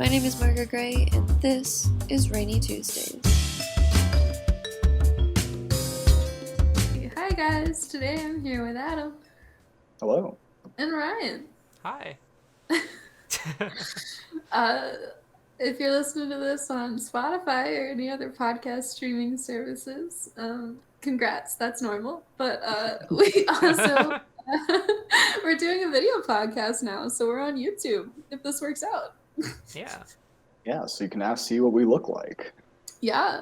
My name is Margaret Gray, and this is Rainy Tuesdays. Hi guys, today I'm here with Adam Hello. and Ryan. Hi. Uh, if you're listening to this on Spotify or any other podcast streaming services, congrats, that's normal. But we also we're doing a video podcast now, so we're on YouTube if this works out. Yeah. Yeah, so you can now see what we look like. Yeah,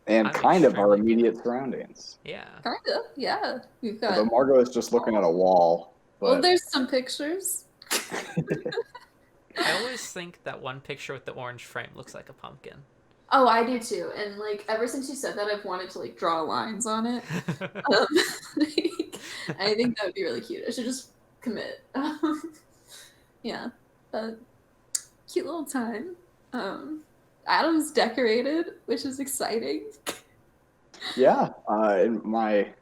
And I'm kind of our extremely immediate surroundings. Yeah. kind of. Yeah, we've got. Although Margot is just looking at a wall. Well, But there's some pictures. I always think that one picture with the orange frame looks like a pumpkin. Oh, I do too. And like ever since you said that, I've wanted to like draw lines on it. I think that would be really cute. I should just commit. Yeah, but cute little time. Adam's decorated, which is exciting. yeah, in my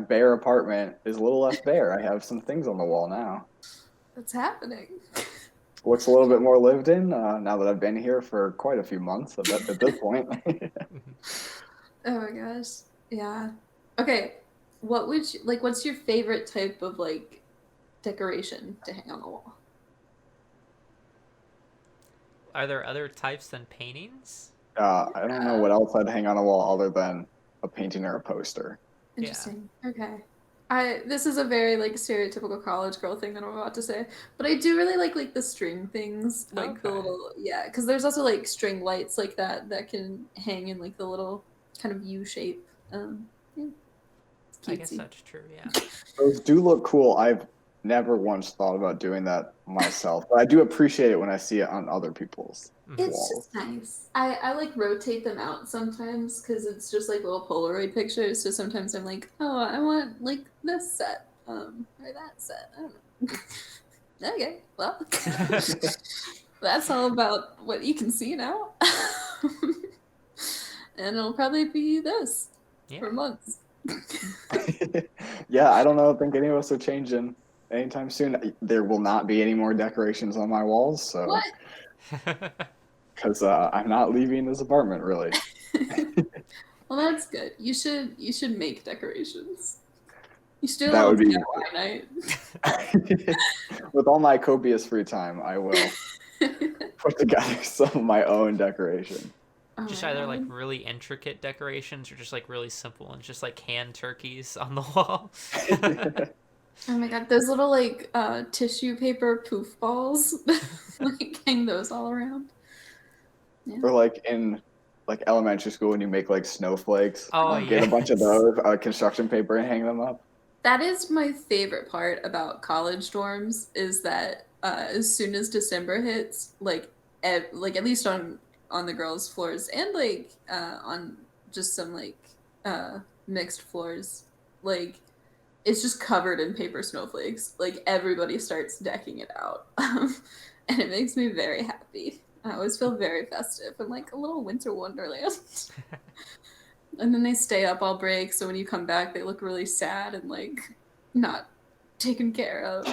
bare apartment is a little less bare. I have some things on the wall now. What's happening? Looks a little bit more lived in now that I've been here for quite a few months at this point. Oh my gosh. Yeah. Okay. What would you like? What's your favorite type of like decoration to hang on the wall? Are there other types than paintings? I don't know what else I'd hang on a wall other than a painting or a poster. Interesting. Okay. This is a very like stereotypical college girl thing that I'm about to say, but I do really like the string things, like the Okay. little because there's also like string lights like that can hang in like the little kind of U shape. Yeah, it's I guess cutesy. that's true, yeah. Those do look cool. I've never once thought about doing that myself, but I do appreciate it when I see it on other people's It's walls. just nice. I like rotate them out sometimes because it's just like little Polaroid pictures. So sometimes I'm like, oh, I want like this set, or that set. I don't know. Okay, well, that's all about what you can see now. And it'll probably be this for Yeah. months. Yeah, I don't think any of us are changing anytime soon. There will not be any more decorations on my walls, so What? because I'm not leaving this apartment really. Well, that's good. You should make decorations. You should do a That little would be DIY night. with all my copious free time, I will put together some of my own decoration. Oh Just my either like God. really intricate decorations or just like really simple ones, just like hand turkeys on the wall. Oh my God, those little like tissue paper poof balls, like hang those all around. Yeah. Or like in like elementary school when you make like snowflakes, Oh, get a bunch of yes. those construction paper and hang them up. That is my favorite part about college dorms is that as soon as December hits, like like at least on the girls' floors and like on just some like mixed floors, like it's just covered in paper snowflakes. Like everybody starts decking it out, and it makes me very happy. I always feel very festive and like a little winter wonderland. And then they stay up all break, so when you come back, they look really sad and like not taken care of.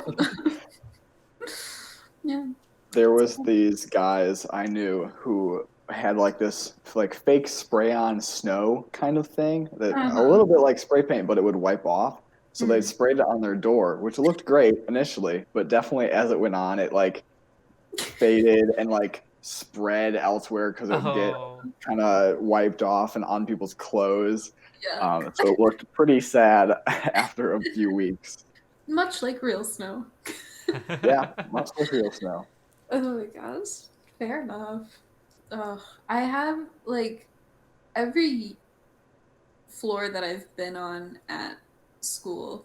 Yeah. There was these guys I knew who had like this like fake spray on snow kind of thing that a little bit like spray paint, but it would wipe off. So they sprayed it on their door, which looked great initially, but definitely as it went on, it like faded and like spread elsewhere because it would get Oh. kind of wiped off and on people's clothes. Yeah. So it looked pretty sad after a few weeks. Much like real snow. Yeah, much like real snow. Oh my gosh. Fair enough. Ugh. I have like every floor that I've been on at school,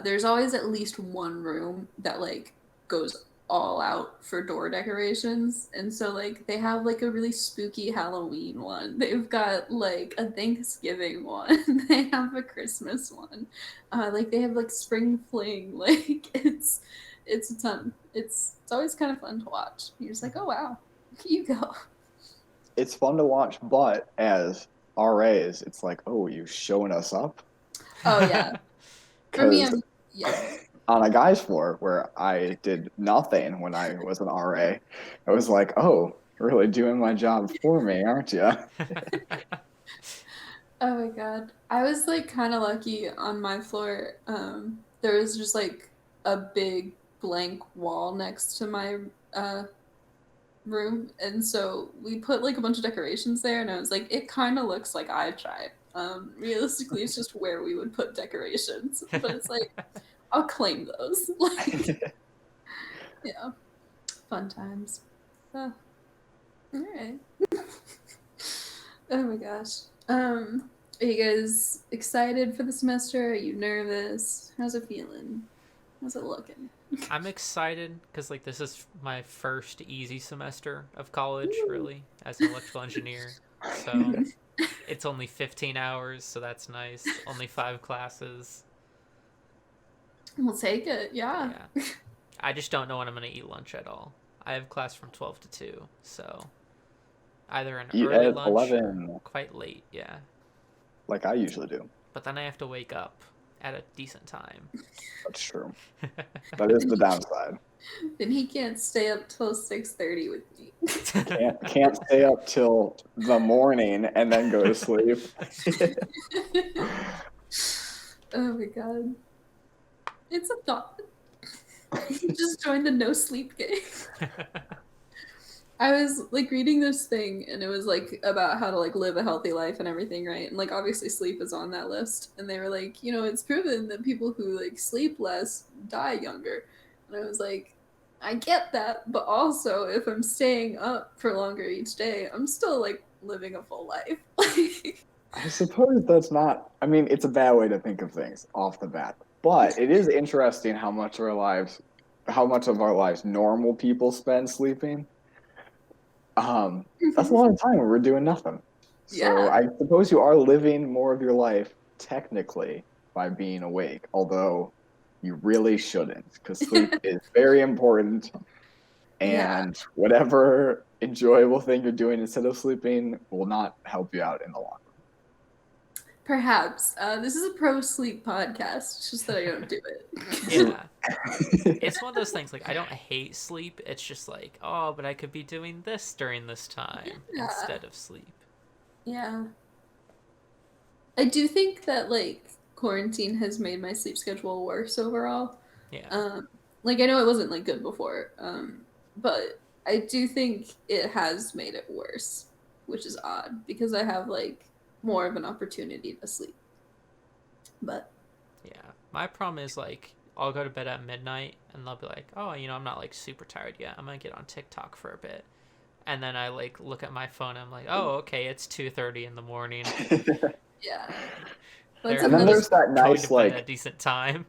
there's always at least one room that like goes all out for door decorations. And so like they have like a really spooky Halloween one. They've got like a Thanksgiving one. They have a Christmas one. Like they have like spring fling. Like it's a ton. It's always kind of fun to watch. You're just like, oh wow, you go. It's fun to watch, but as RAs, it's like, oh, you showing us up? Oh yeah. For me, Because yeah. on a guy's floor where I did nothing when I was an RA. I was like, oh, you're really doing my job for me, aren't you? Oh my god. I was like kind of lucky on my floor. There was just like a big blank wall next to my uh room, and so we put like a bunch of decorations there, and I was like, it kind of looks like I tried. Realistically, it's just where we would put decorations, but it's like I'll claim those. Like, yeah, fun times. Oh, all right. Oh my gosh. Are you guys excited for the semester? Are you nervous? How's it feeling? How's it looking? I'm excited because like this is my first easy semester of college, really, as an electrical engineer. So it's only 15 hours, so that's nice. Only 5 classes. We'll take it. But Yeah. yeah, I just don't know when I'm gonna eat lunch at all. I have class from 12 to 2, so either an Eat early at lunch or 11, quite late. Yeah, like I usually do. but then I have to wake up at a decent time. That's true. That is the downside. Then he can't stay up till 6:30 with me. Can't stay up till the morning and then go to sleep. Oh my god. It's a thought. Just join the no sleep gang. I was like reading this thing, and it was like about how to like live a healthy life and everything, right? And like obviously sleep is on that list. And they were like, it's proven that people who like sleep less die younger. And I was like, I get that, but also if I'm staying up for longer each day, I'm still like living a full life. I suppose that's not, I mean, it's a bad way to think of things off the bat, but it is interesting how much of our lives normal people spend sleeping. That's a lot of time when we're doing nothing. So Yeah. I suppose you are living more of your life technically by being awake, although you really shouldn't, because sleep is very important. Yeah. And whatever enjoyable thing you're doing instead of sleeping will not help you out in the long run. Perhaps. This is a pro sleep podcast. It's just that I don't do it. Yeah. It's one of those things, like, I don't hate sleep. It's just like, oh, but I could be doing this during this time Yeah. instead of sleep. Yeah. I do think that like quarantine has made my sleep schedule worse overall. Yeah. Like I know it wasn't like good before, but I do think it has made it worse, which is odd because I have like more of an opportunity to sleep. But Yeah. My problem is, like, I'll go to bed at midnight and they'll be like, oh, I'm not, like, super tired yet. I'm going to get on TikTok for a bit. And then I, like, look at my phone and I'm like, oh, okay, it's 2:30 in the morning. yeah. They're And then there's that going nice, to bed at a like, decent time.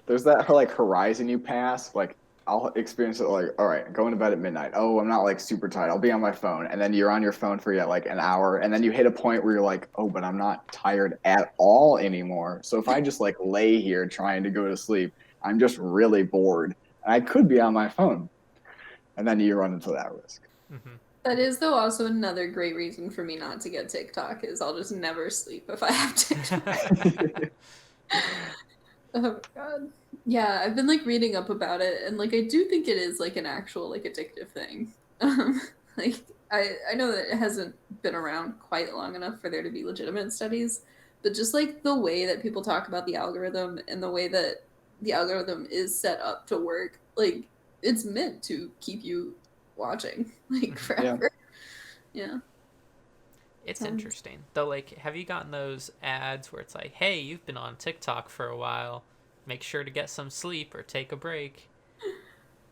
there's that like horizon you pass. Like I'll experience it like, all right, going to bed at midnight. Oh, I'm not like super tired. I'll be on my phone. And then you're on your phone for like an hour. And then you hit a point where you're like, oh, but I'm not tired at all anymore. So if I just like lay here trying to go to sleep, I'm just really bored. And I could be on my phone. And then you run into that risk. Mm-hmm. That is though also another great reason for me not to get TikTok is I'll just never sleep if I have TikTok. Oh my god. Yeah, I've been like reading up about it, and like I do think it is like an actual like addictive thing. Like I know that it hasn't been around quite long enough for there to be legitimate studies, but just like the way that people talk about the algorithm and the way that the algorithm is set up to work, like it's meant to keep you watching like forever. Yeah. It's interesting. Though, like, have you gotten those ads where it's like, hey, you've been on TikTok for a while. Make sure to get some sleep or take a break.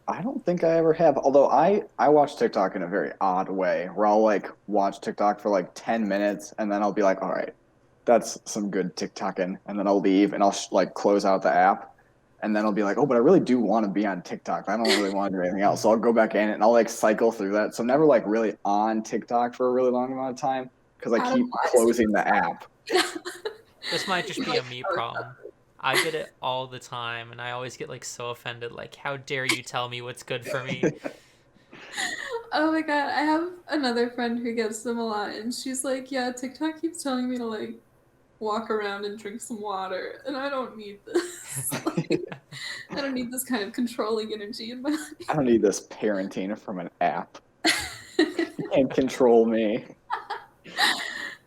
I don't think I ever have. Although I watch TikTok in a very odd way, where I'll like watch TikTok for like 10 minutes and then I'll be like, all right, that's some good TikToking, and then I'll leave and I'll like close out the app, and then I'll be like, oh, but I really do want to be on TikTok. I don't really want to do anything else, so I'll go back in and I'll like cycle through that. So I'm never like really on TikTok for a really long amount of time because I keep closing the app. This might just be a me problem. I get it all the time, and I always get like so offended. Like, how dare you tell me what's good for me? Oh my god, I have another friend who gets them a lot, and she's like, "Yeah, TikTok keeps telling me to like walk around and drink some water, and I don't need this. Like, I don't need this kind of controlling energy in my life. I don't need this parenting from an app. You can't control me.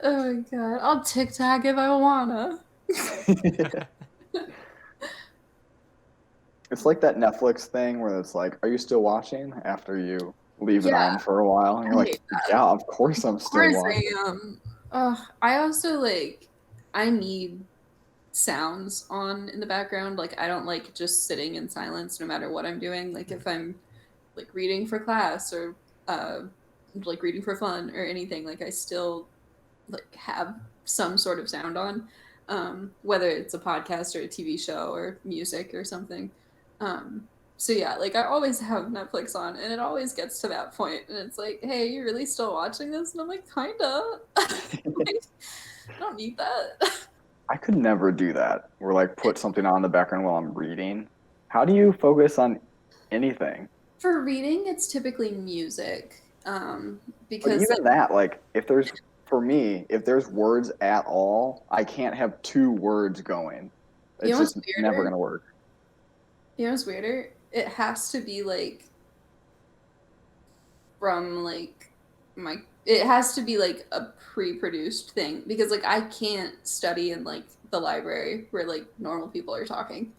Oh my god, I'll TikTok if I wanna. It's like that Netflix thing where it's like, are you still watching after you leave it Yeah, on for a while? And you're I like, hate yeah, of course I'm Of still course watching. I am. I also like I need sounds on in the background. Like I don't like just sitting in silence no matter what I'm doing. Like if I'm like reading for class or uh like reading for fun or anything, like I still like have some sort of sound on. Whether it's a podcast or a TV show or music or something. Um so yeah, like I always have Netflix on and it always gets to that point and it's like, hey, you really still watching this? And I'm like, kinda. Like, I don't need that. I could never do that. Or like put something on in the background while I'm reading. How do you focus on anything? For reading, it's typically music. But Because even that, like for me, if there's words at all, I can't have two words going. you It's know what's just never weirder? gonna work. You know what's weirder? It has to be like from like my it has to be like a pre-produced thing because like I can't study in like the library where like normal people are talking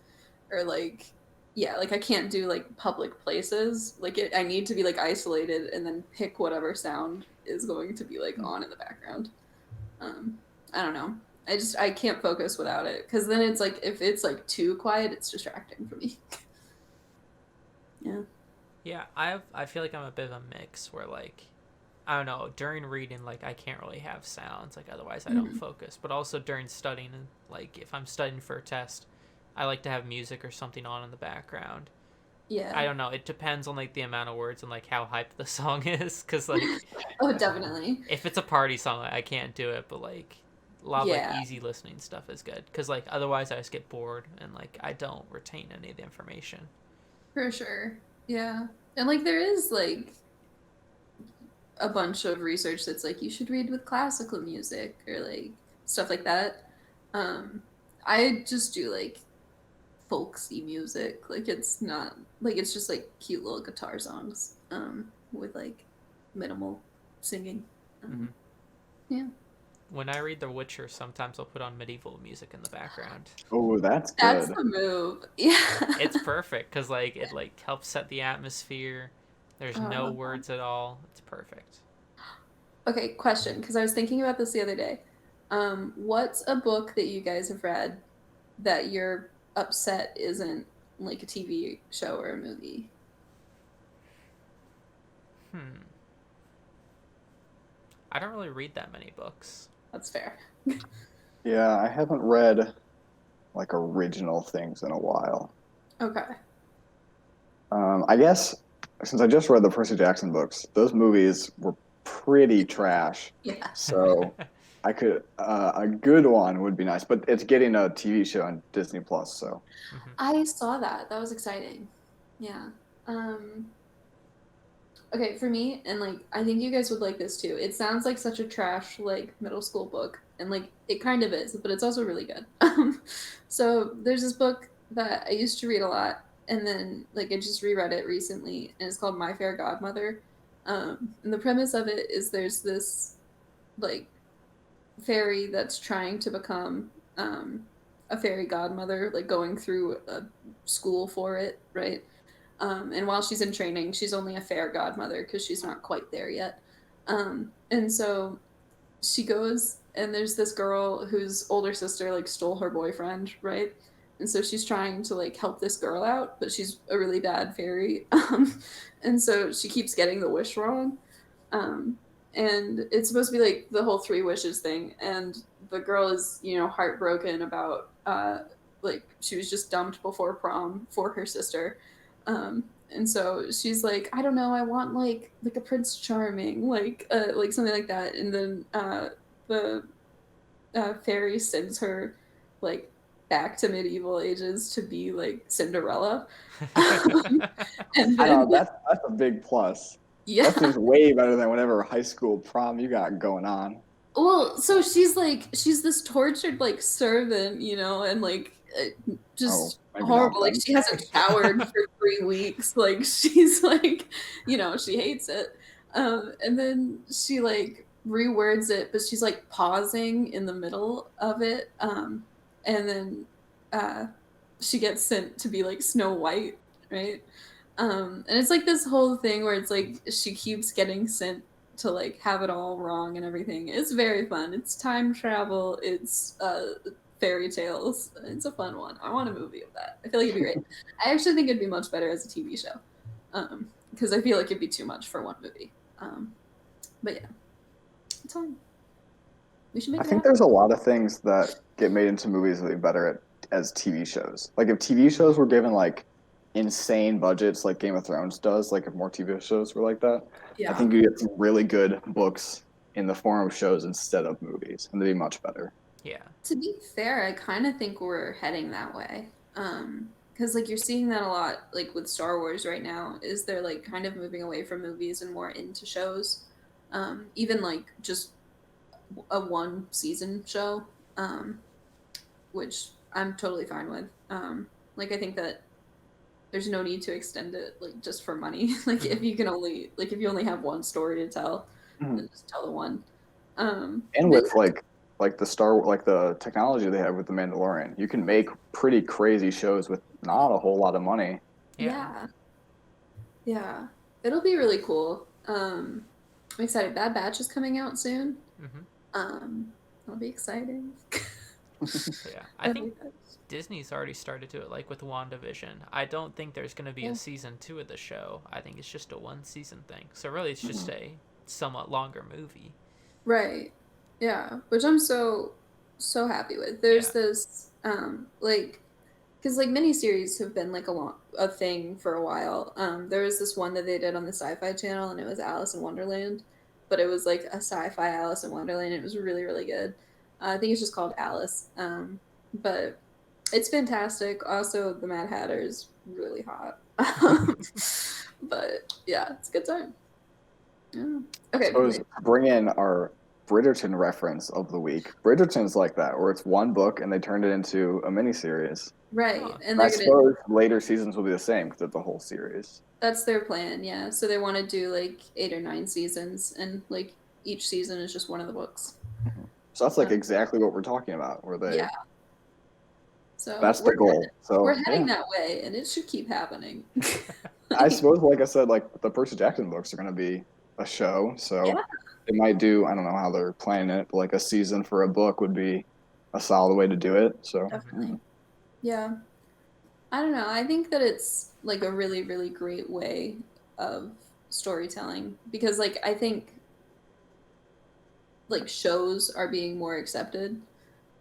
or like yeah, like I can't do like public places. Like I need to be like isolated and then pick whatever sound is going to be like on in the background. Um I don't know. I can't focus without it because then it's like if it's like too quiet, it's distracting for me. Yeah. Yeah, I feel like I'm a bit of a mix where like I don't know, during reading like I can't really have sounds, like otherwise I don't Mhm. focus. But also during studying, like if I'm studying for a test, I like to have music or something on in the background. I Yeah. don't know, it depends on like the amount of words and like how hyped the song is cuz like Oh, definitely. if it's a party song, I can't do it, but like a lot of like Yeah, easy listening stuff is good cuz like otherwise I just get bored and like I don't retain any of the information. for sure. Yeah. And like there is like a bunch of research that's like you should read with classical music or like stuff like that. Um I just do like folksy music. Like it's not like it's just like cute little guitar songs with like minimal singing. Mm-hmm. Yeah. When I read The Witcher, sometimes I'll put on medieval music in the background. Oh, that's That's good. the move. Yeah. It's perfect because like it like helps set the atmosphere. There's Oh, I no love that. words at all. It's perfect. Okay, question, because I was thinking about this the other day. What's a book that you guys have read that you're upset isn't like a TV show or a movie? Hmm. I don't really read that many books. That's fair. Yeah, I haven't read like original things in a while. Okay. I guess since I just read the Percy Jackson books, those movies were pretty trash. Yeah. So I could a good one would be nice, but it's getting a TV show on Disney Plus. So Mhm. I saw that. That was exciting. Yeah. Okay, for me, and like I think you guys would like this too. It sounds like such a trash like middle school book, and like it kind of is, but it's also really good. So there's this book that I used to read a lot, and then like I just reread it recently, and it's called My Fair Godmother. And the premise of it is there's this like fairy that's trying to become a fairy godmother, like going through a school for it, right? And while she's in training, she's only a fair godmother because she's not quite there yet. And so she goes, and there's this girl whose older sister like stole her boyfriend, right? And so she's trying to like help this girl out, but she's a really bad fairy. And so she keeps getting the wish wrong. Um, and it's supposed to be like the whole three wishes thing. And the girl is, you know, heartbroken about like she was just dumped before prom for her sister. And so she's like, I don't know, I want like a Prince Charming, like something like that. And then the fairy sends her like back to medieval ages to be like Cinderella. And I then don't know. That's a big plus. yeah, That seems way better than whatever high school prom you got going on. Well, so she's this tortured like servant, you know, and like Oh, just maybe not horrible. Like then. she hasn't showered for 3 weeks. Like she's like, you know, she hates it. And then she like rewords it, but she's like pausing in the middle of it. And then uh, she gets sent to be like Snow White, right? And it's like this whole thing where it's like she keeps getting sent to like have it all wrong and everything. It's very fun. It's time travel. It's fairy tales. It's a fun one. I want a movie of that. I feel like it'd be great. I actually think it'd be much better as a TV show, because I feel like it'd be too much for one movie. But yeah, it's fun. We should make I it think happen. there's a lot of things that get made into movies that would be better as TV shows. Like if TV shows were given like insane budgets like Game of Thrones does, like if more TV shows were like that, I Yeah. think you get some really good books in the form of shows instead of movies, and they'd be much better. Yeah. To be fair, I kind of think we're heading that way. Because like you're seeing that a lot, like with Star Wars right now, is they're like kind of moving away from movies and more into shows. Even like just a one season show, um, which I'm totally fine with. Like I think that there's no need to extend it like just for money. Like if you can only like if you only have one story to tell, Mhm. then just tell the one. And But with like the technology they have with the Mandalorian, you can make pretty crazy shows with not a whole lot of money. Yeah. yeah, yeah, it'll be really cool. I'm excited. Bad Batch is coming out soon. Hmm. That'll be exciting. Yeah. I That'll think be good. Disney's already started to it, like with WandaVision. I don't think there's going to be Yeah. a season 2 of the show. I think it's just a one season thing. So really, it's just Mhm. a somewhat longer movie. Right. Yeah, which I'm so happy with. Yeah. There's this like because like miniseries have been like a thing for a while. There was this one that they did on the Sci-Fi Channel, and it was Alice in Wonderland, but it was like a sci-fi Alice in Wonderland. It was really really good. I think it's just called Alice. But it's fantastic. Also, the Mad Hatter is really hot. But yeah, it's a good time. Yeah. I Okay. suppose to bring in our Bridgerton reference of the week. Bridgerton's like that, where it's one book and they turned it into a miniseries. Right, Huh. and And I they're gonna suppose later seasons will be the same because it's a whole series. that's their plan, yeah. So they want to do like 8 or 9 seasons, and like each season is just one of the books. So that's like Uh, exactly what we're talking about, where they yeah, so that's the goal. we're So heading that way, and it should keep happening. I suppose, like I said, like the Percy Jackson books are going to be a show, Yeah, so they might do. I don't know how they're planning it, but like a season for a book would be a solid way to do it. So definitely. Yeah, I don't know. I think that it's like a really, really great way of storytelling because, like, I think like shows are being more accepted.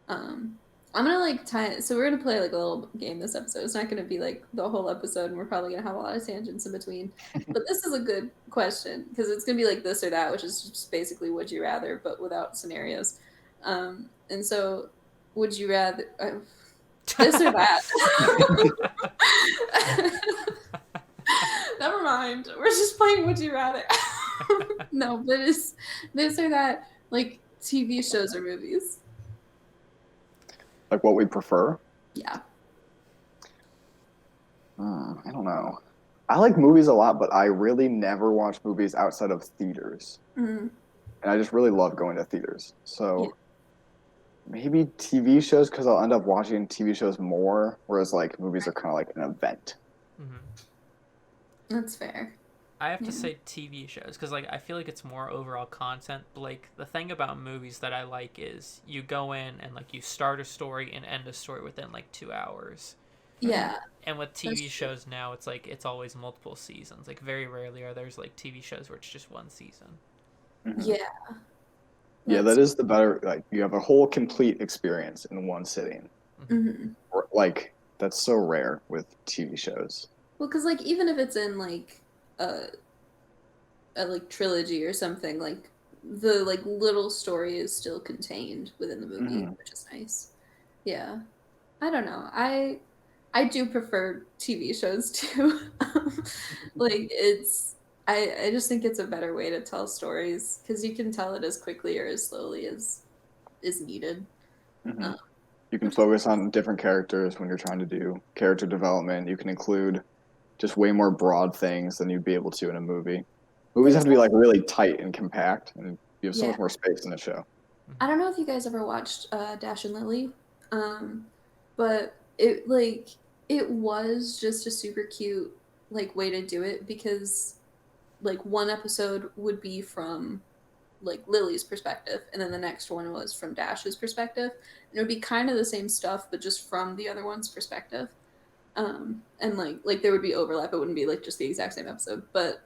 Um, I'm gonna like tie. So we're gonna play like a little game this episode. It's not gonna be like the whole episode, and we're probably gonna have a lot of tangents in between. But this is a good question because it's gonna be like this or that, which is just basically would you rather, but without scenarios. And so, would you rather this or that? Never mind. We're just playing would you rather. No, but it's this or that, like TV shows or movies. like what we prefer. Yeah. I don't know. I like movies a lot, but I really never watch movies outside of theaters, Mm, and I just really love going to theaters. yeah. So maybe TV shows because I'll end up watching TV shows more, whereas like movies are kind of like an event. Hmm. That's fair. I have Yeah. to say TV shows because like I feel like it's more overall content. But, like the thing about movies that I like is you go in and like you start a story and end a story within like 2 hours. Yeah. And with That's TV true. shows now, it's like it's always multiple seasons. Like very rarely are there's like TV shows where it's just one season. Mhm. Yeah. Yeah, That's that is the better. Like you have a whole complete experience in one sitting. mhm. Or, like that's so rare with TV shows. Well, because like even if it's in like a like trilogy or something, like the like little story is still contained within the movie, Mhm. which is nice. Yeah. I don't know. I do prefer TV shows too. Like it's I just think it's a better way to tell stories because you can tell it as quickly or as slowly as is needed. Hmm. Um, You can which is focus on different characters when you're trying to do character development. You can include just way more broad things than you'd be able to in a movie. Movies have there's to be like really tight and compact, and you have so yeah. much more space in a show. I don't know if you guys ever watched Dash and Lily, but it was just a super cute like way to do it because like one episode would be from like Lily's perspective, and then the next one was from Dash's perspective. And it would be kind of the same stuff, but just from the other one's perspective. And like there would be overlap. It wouldn't be like just the exact same episode, but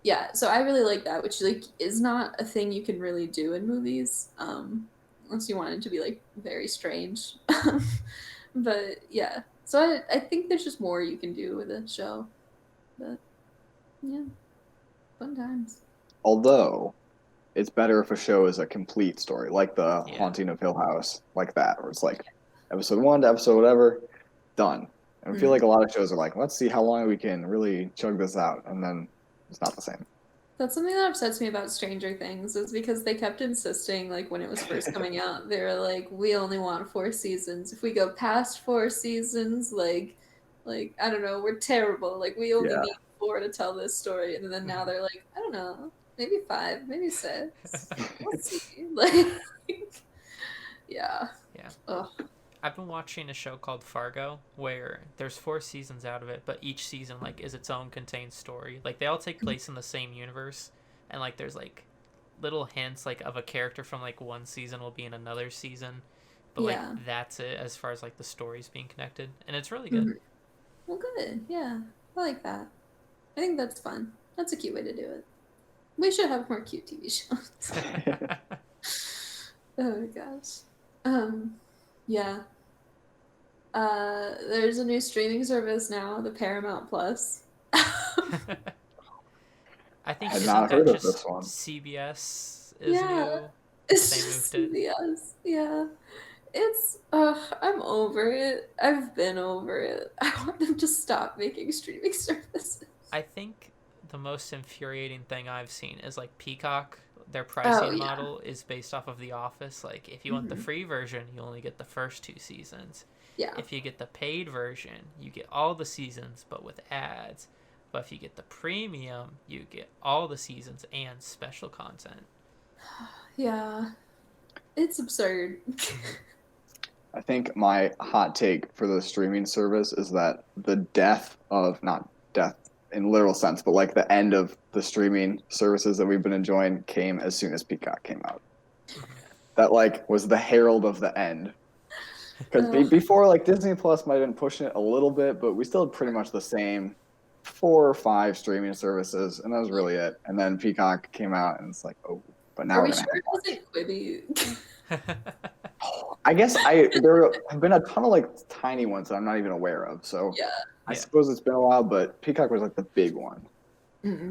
yeah. So I really like that, which like is not a thing you can really do in movies, unless you want it to be like very strange. But yeah, so I think there's just more you can do with a show, but yeah, fun times. Although it's better if a show is a complete story, like the Yeah. Haunting of Hill House, like that, where it's like episode one to episode whatever, done. And I feel Mm. like a lot of shows are like, let's see how long we can really chug this out, and then it's not the same. That's something that upsets me about Stranger Things is because they kept insisting, like when it was first coming out, they were like, "We only want 4 seasons. If we go past 4 seasons, like I don't know, we're terrible. Like we only Yeah. need 4 to tell this story." And then now Mhm. they're like, "I don't know, maybe 5, maybe 6. We'll see." Like, yeah. Yeah. Ugh. I've been watching a show called Fargo where there's 4 seasons out of it, but each season like is its own contained story. Like they all take place in the same universe, and like there's like little hints like of a character from like one season will be in another season, but like Yeah. that's it as far as like the stories being connected, and it's really good. Mhm. Well, good. Yeah, I like that. I think that's fun. That's a cute way to do it. We should have more cute TV shows. Oh my gosh. Um, yeah. There's a new streaming service now, the Paramount Plus. I think Had isn't not that heard of just this one. CBS is Yeah, new? it's They just moved it. CBS. Yeah. It's I'm over it. I've been over it. I want them to stop making streaming services. I think the most infuriating thing I've seen is like Peacock. Their Oh pricing yeah. model is based off of The Office. Like, if you want the Hmm. free version, you only get the first 2 seasons. Yeah. If you get the paid version, you get all the seasons but with ads. But if you get the premium, you get all the seasons and special content. Yeah. It's absurd. I think my hot take for the streaming service is that the death of, not death in literal sense, but like the end of the streaming services that we've been enjoying came as soon as Peacock came out. That like was the herald of the end. Because Ugh. before, like Disney Plus might have been pushing it a little bit, but we still had pretty much the same 4 or 5 streaming services, and that was really it. And then Peacock came out, and it's like, oh, but now Are we're we gonna sure have it wasn't Quibi? I guess there have been a ton of like tiny ones that I'm not even aware of. So Yeah. I Yeah. suppose it's been a while, but Peacock was like the big one.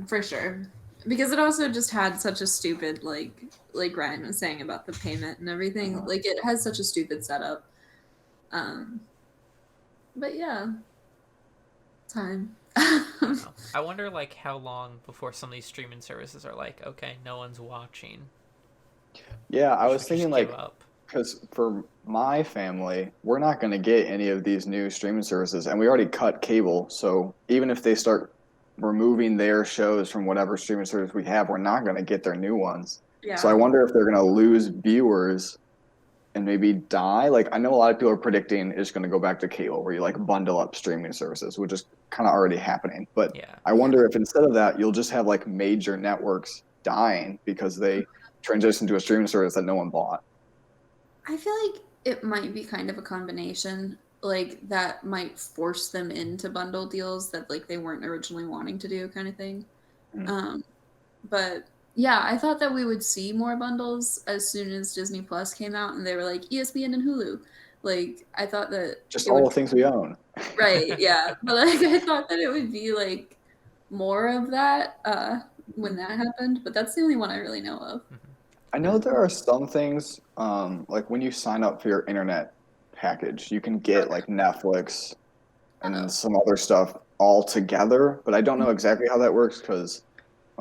For sure. Because it also just had such a stupid like Ryan was saying about the payment and everything. Uh-huh. Like it has such a stupid setup. Um but yeah. Time. I don't know. I wonder like how long before some of these streaming services are like, okay, no one's watching. Yeah, I We was should thinking just give like, up. because for my family, we're not going to get any of these new streaming services, and we already cut cable. So even if they start removing their shows from whatever streaming service we have, we're not going to get their new ones. So I Yeah. wonder if they're going to lose viewers and maybe die. Like I know a lot of people are predicting it's going to go back to cable, where you like bundle up streaming services, which is kind of already happening. But Yeah. I wonder if instead of that, you'll just have like major networks dying because they transitioned to a streaming service that no one bought. I feel like it might be kind of a combination. Like that might force them into bundle deals that like they weren't originally wanting to do kind of thing. Mm. But yeah, I thought that we would see more bundles as soon as Disney Plus came out and they were like ESPN and Hulu. Like I thought that Just it all would the things we own. right, yeah. But like I thought that it would be like more of that when that happened, but that's the only one I really know of. I know there are some things, like when you sign up for your internet package, you can get Okay. like Netflix Oh. and some other stuff all together, but I don't know exactly how that works because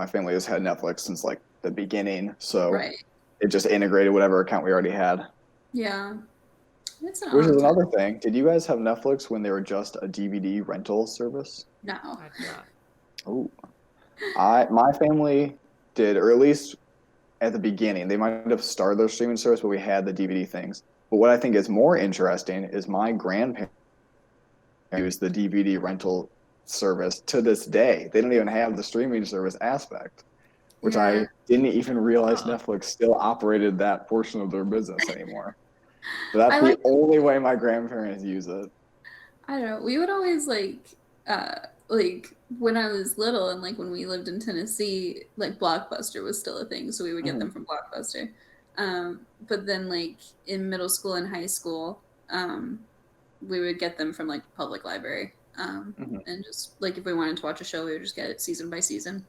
my family has had Netflix since like the beginning, so Right. it just integrated whatever account we already had. Yeah. It's an Which is odd time. another thing. Did you guys have Netflix when they were just a DVD rental service? No. I did not. Oh, my family did, or at least at the beginning. They might have started their streaming service, but we had the DVD things. But what I think is more interesting is my grandparents use the DVD rental service to this day. They don't even have the streaming service aspect, which Yeah. I didn't even realize Huh. Netflix still operated that portion of their business anymore. So that's I the like only way my grandparents use it. I don't know. We would always like when I was little and like when we lived in Tennessee, like Blockbuster was still a thing, so we would get them from Blockbuster. But then like in middle school and high school, we would get them from like public library. Mhm. And just like if we wanted to watch a show, we would just get it season by season.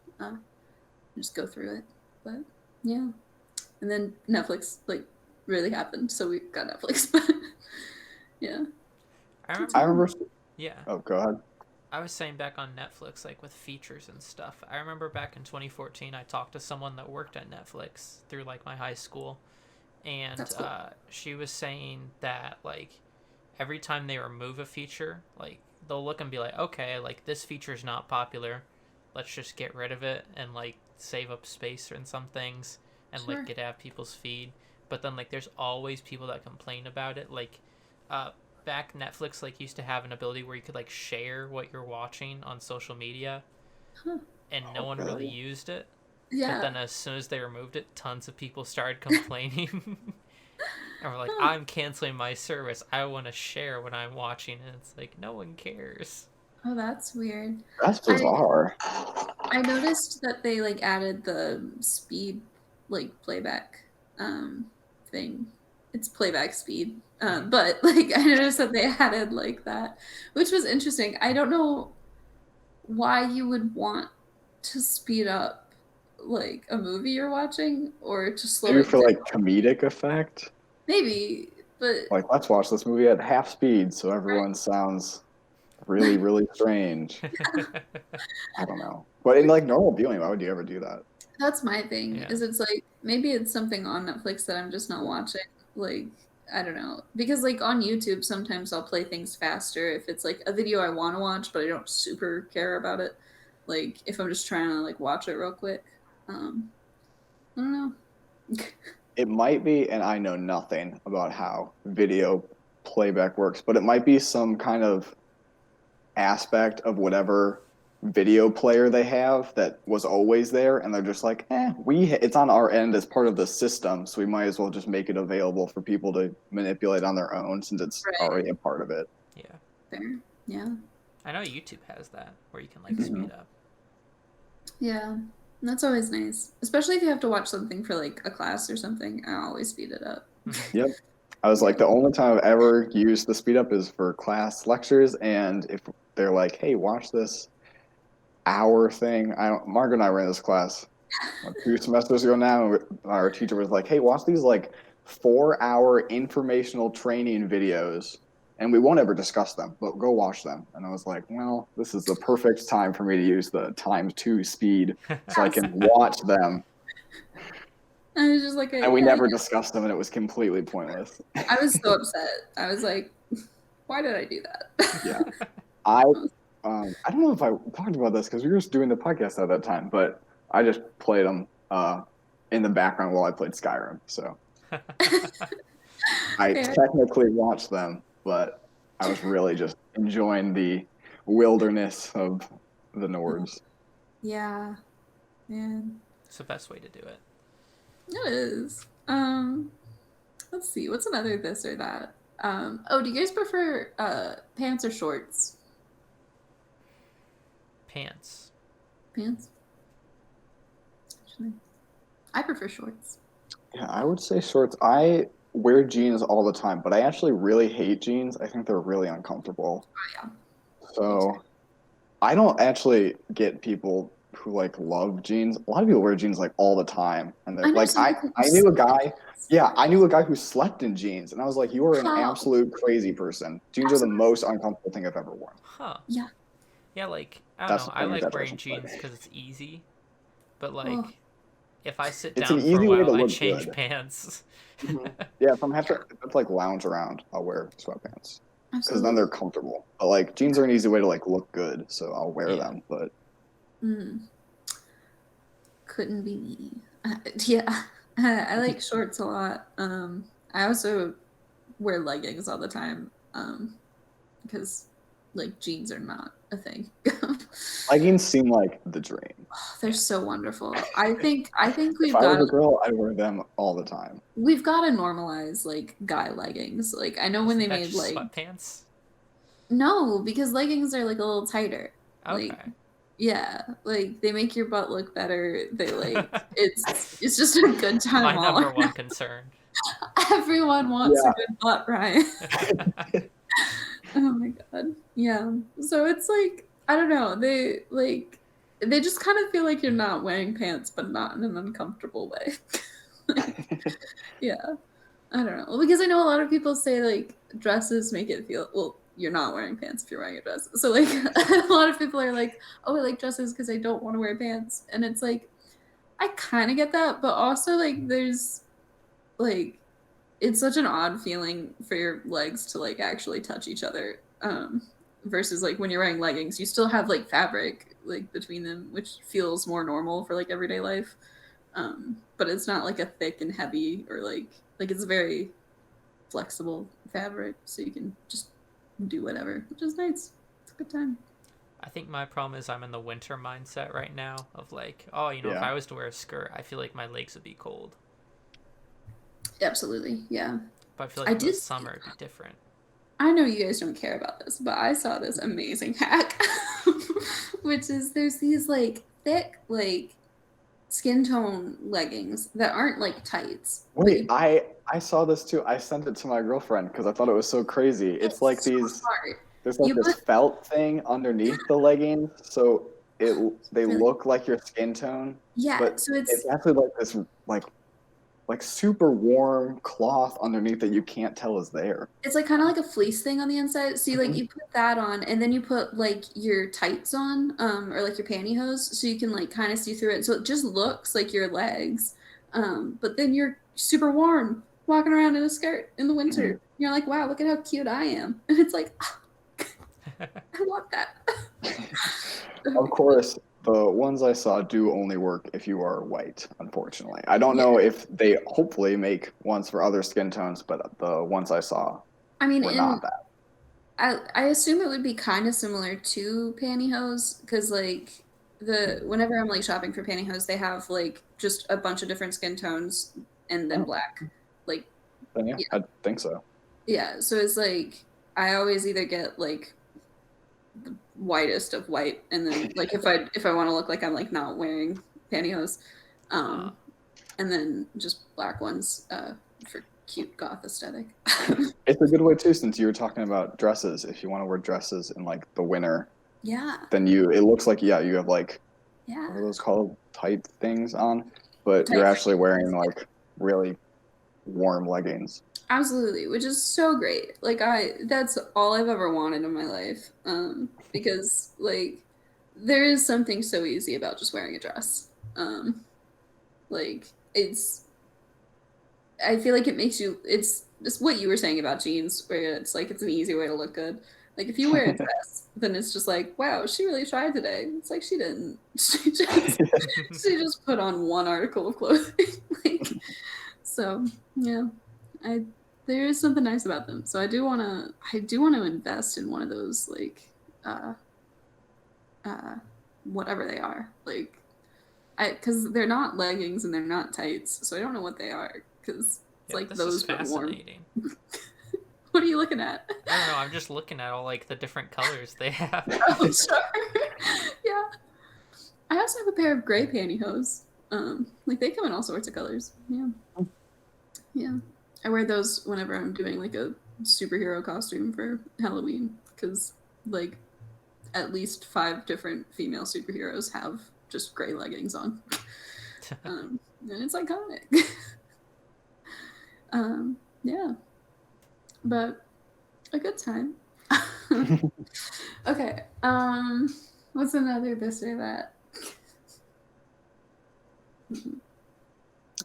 Just go through it. But yeah. And then Netflix like really happened, so we got Netflix. But yeah. I remember. Yeah. Oh, go ahead. I was saying back on Netflix, like with features and stuff. I remember back in 2014, I talked to someone that worked at Netflix through like my high school, and That's cool. she was saying that like every time they remove a feature, like they'll look and be like, okay, like this feature's not popular, let's just get rid of it and like save up space in some things and Sure. like get out people's feed. But then like there's always people that complain about it, like back Netflix like used to have an ability where you could like share what you're watching on social media, Huh. and no one really used it. Yeah. But then as soon as they removed it, tons of people started complaining. And we're like, Huh. I'm canceling my service. I want to share what I'm watching, and it's like no one cares. Oh, that's weird. That's bizarre. I noticed that they like added the speed like playback thing. It's playback speed. But like I noticed that they added like that, which was interesting. I don't know why you would want to speed up like a movie you're watching or to slow Maybe it for down. like comedic effect. Maybe, but Like, let's watch this movie at half speed so everyone sounds really, really strange. I don't know. But in like normal viewing, why would you ever do that? that's my thing. Yeah. Is it's like maybe it's something on Netflix that I'm just not watching. Like I don't know because like on YouTube sometimes I'll play things faster if it's like a video I want to watch but I don't super care about it. Like if I'm just trying to like watch it real quick. I don't know. It might be, and I know nothing about how video playback works, but it might be some kind of aspect of whatever video player they have that was always there, and they're just like, it's on our end as part of the system, so we might as well just make it available for people to manipulate on their own since it's Right. already a part of it. Yeah. Fair. Yeah. I know YouTube has that where you can like speed up. Yeah. That's always nice. Especially if you have to watch something for like a class or something. I always speed it up. Yep. I was like, the only time I've ever used the speed up is for class lectures, and if they're like, hey, watch this hour thing. Margaret and I were in this class 2 semesters ago now, and our teacher was like, hey, watch these like 4-hour informational training videos, and we won't ever discuss them, but go watch them. And I was like, well, this is the perfect time for me to use the ×2 speed so I can watch them. I was just like, And we never discussed them, and it was completely pointless. I was so upset. I was like, why did I do that? Yeah. I don't know if I talked about this because we were just doing the podcast at that time, but I just played them in the background while I played Skyrim. So I technically watched them, but I was really just enjoying the wilderness of the Nords. Yeah. Man. It's the best way to do it. It is. Let's see. What's another this or that? Do you guys prefer pants or shorts? Pants. Pants? Actually, I prefer shorts. Yeah, I would say shorts. I wear jeans all the time, but I actually really hate jeans. I think they're really uncomfortable. Oh, yeah. So I don't actually get people who like love jeans. A lot of people wear jeans like all the time, and they're like, I knew a guy. Yeah, I knew a guy who slept in jeans, and I was like, you are an absolute crazy person. Jeans are the most uncomfortable thing I've ever worn. Huh. Yeah. Yeah, like I don't know. I like wearing jeans because it's easy, but like Oh. if I sit It's an down for a easy way to while, I look change good. pants. Yeah, if I'm have to like lounge around, I'll wear sweatpants because then Absolutely. they're comfortable. But like jeans are an easy way to like look good, so I'll wear Yeah. them. But Mm. Couldn't be me. Yeah, I like shorts a lot. I also wear leggings all the time. Because like jeans are not a thing. leggings seem like the dream. They're Yeah. so wonderful. I think If I was a girl, I'd wear them all the time. we've got to normalize like guy leggings. Like I know when Isn't they that made just like sweatpants? no, because leggings are like a little tighter. Like Okay. yeah, like they make your butt look better. They like it's just a good time My all number around. one concern. Everyone wants a Yeah. good butt, Ryan. Oh my god. Yeah. So it's like I don't know. They just kind of feel like you're not wearing pants, but not in an uncomfortable way. Yeah. I don't know. Well, because I know a lot of people say like dresses make it feel well, you're not wearing pants if you're wearing a dress. So like a lot of people are like, "Oh, I like dresses because I don't want to wear pants." And it's like I kind of get that, but also like there's like it's such an odd feeling for your legs to like actually touch each other versus like when you're wearing leggings you still have like fabric like between them which feels more normal for like everyday life but it's not like a thick and heavy or like it's a very flexible fabric so you can just do whatever which is nice. It's a good time. I think my problem is I'm in the winter mindset right now of like, oh, if Yeah. I was to wear a skirt, I feel like my legs would be cold. Absolutely, yeah. But I feel I like in the did summer it'd be different. I know you guys don't care about this, but I saw this amazing hack, which is there's these like thick like skin tone leggings that aren't like tights. But Wait, you, I saw this too. I sent it to my girlfriend because I thought it was so crazy. It's like it's so these. smart. There's like You this put felt thing underneath the leggings, so they really look like your skin tone, yeah. but So it's actually like this like super warm cloth underneath that you can't tell is there. it's like kind of like a fleece thing on the inside. So you like Mhm. you put that on, and then you put like your tights on, or like your pantyhose, so you can like kind of see through it. So it just looks like your legs, but then you're super warm walking around in a skirt in the winter. Mhm. You're like, wow, look at how cute I am, and it's like, I want that. Of course, the ones I saw do only work if you are white, unfortunately. I don't Yeah, know if they hopefully make ones for other skin tones, but the ones I saw I mean, were in not that. I assume it would be kind of similar to pantyhose because like whenever I'm like shopping for pantyhose, they have like just a bunch of different skin tones and then Oh, black. Like then yeah, yeah, I think so. yeah. So it's like I always either get like the whitest of white, and then like if I want to look like I'm like not wearing pantyhose, uh, um, and then just black ones for cute goth aesthetic. It's a good way too, since you were talking about dresses. If you want to wear dresses in like the winter, Yeah, then it looks like yeah, you have like yeah. what are those called? Tight things on, but Tight you're actually wearing leggings. like really warm leggings. Absolutely, which is so great. Like that's all I've ever wanted in my life. Because like there is something so easy about just wearing a dress. Like it's I feel like it makes you it's just what you were saying about jeans, where it's like it's an easy way to look good. Like if you wear a dress, then it's just like, wow, she really tried today. It's like she didn't. She just put on one article of clothing. Like so yeah. I there is something nice about them. So I do wanna invest in one of those like uh uh whatever they are. Like I because they're not leggings and they're not tights, so I don't know what they are because it's yep, like this is those but warm. fascinating. What are you looking at? I don't know. I'm just looking at all like the different colors they have. Oh, sure. Yeah. I also have a pair of gray pantyhose. Like they come in all sorts of colors. Yeah. Yeah. I wear those whenever I'm doing like a superhero costume for Halloween because like at least 5 different female superheroes have just gray leggings on. And it's iconic. Yeah, but a good time. Okay. What's another this or that?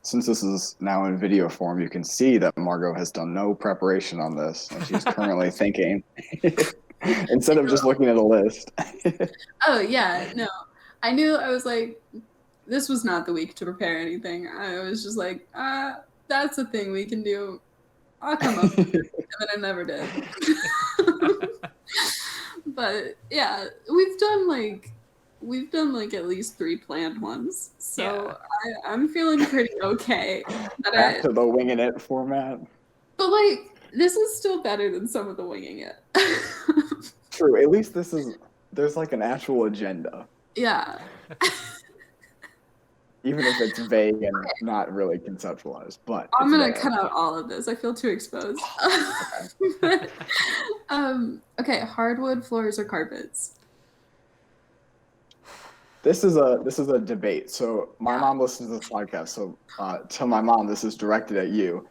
Since this is now in video form, you can see that Margot has done no preparation on this, and she's currently thinking instead of just looking at a list. Oh yeah, no. I knew I was like, this was not the week to prepare anything. I was just like, that's a thing we can do. I'll come up with it. And then I never did. But yeah, we've done like at least 3 planned ones. So I'm feeling pretty okay. Back to the winging it format. But like this is still better than some of the winging it. True. At least there's like an actual agenda. Yeah. Even if it's vague and not really conceptualized, but I'm gonna cut out all of this. I feel too exposed. Okay, hardwood floors or carpets? This is a debate. So my mom listens to this podcast. So to my mom, this is directed at you,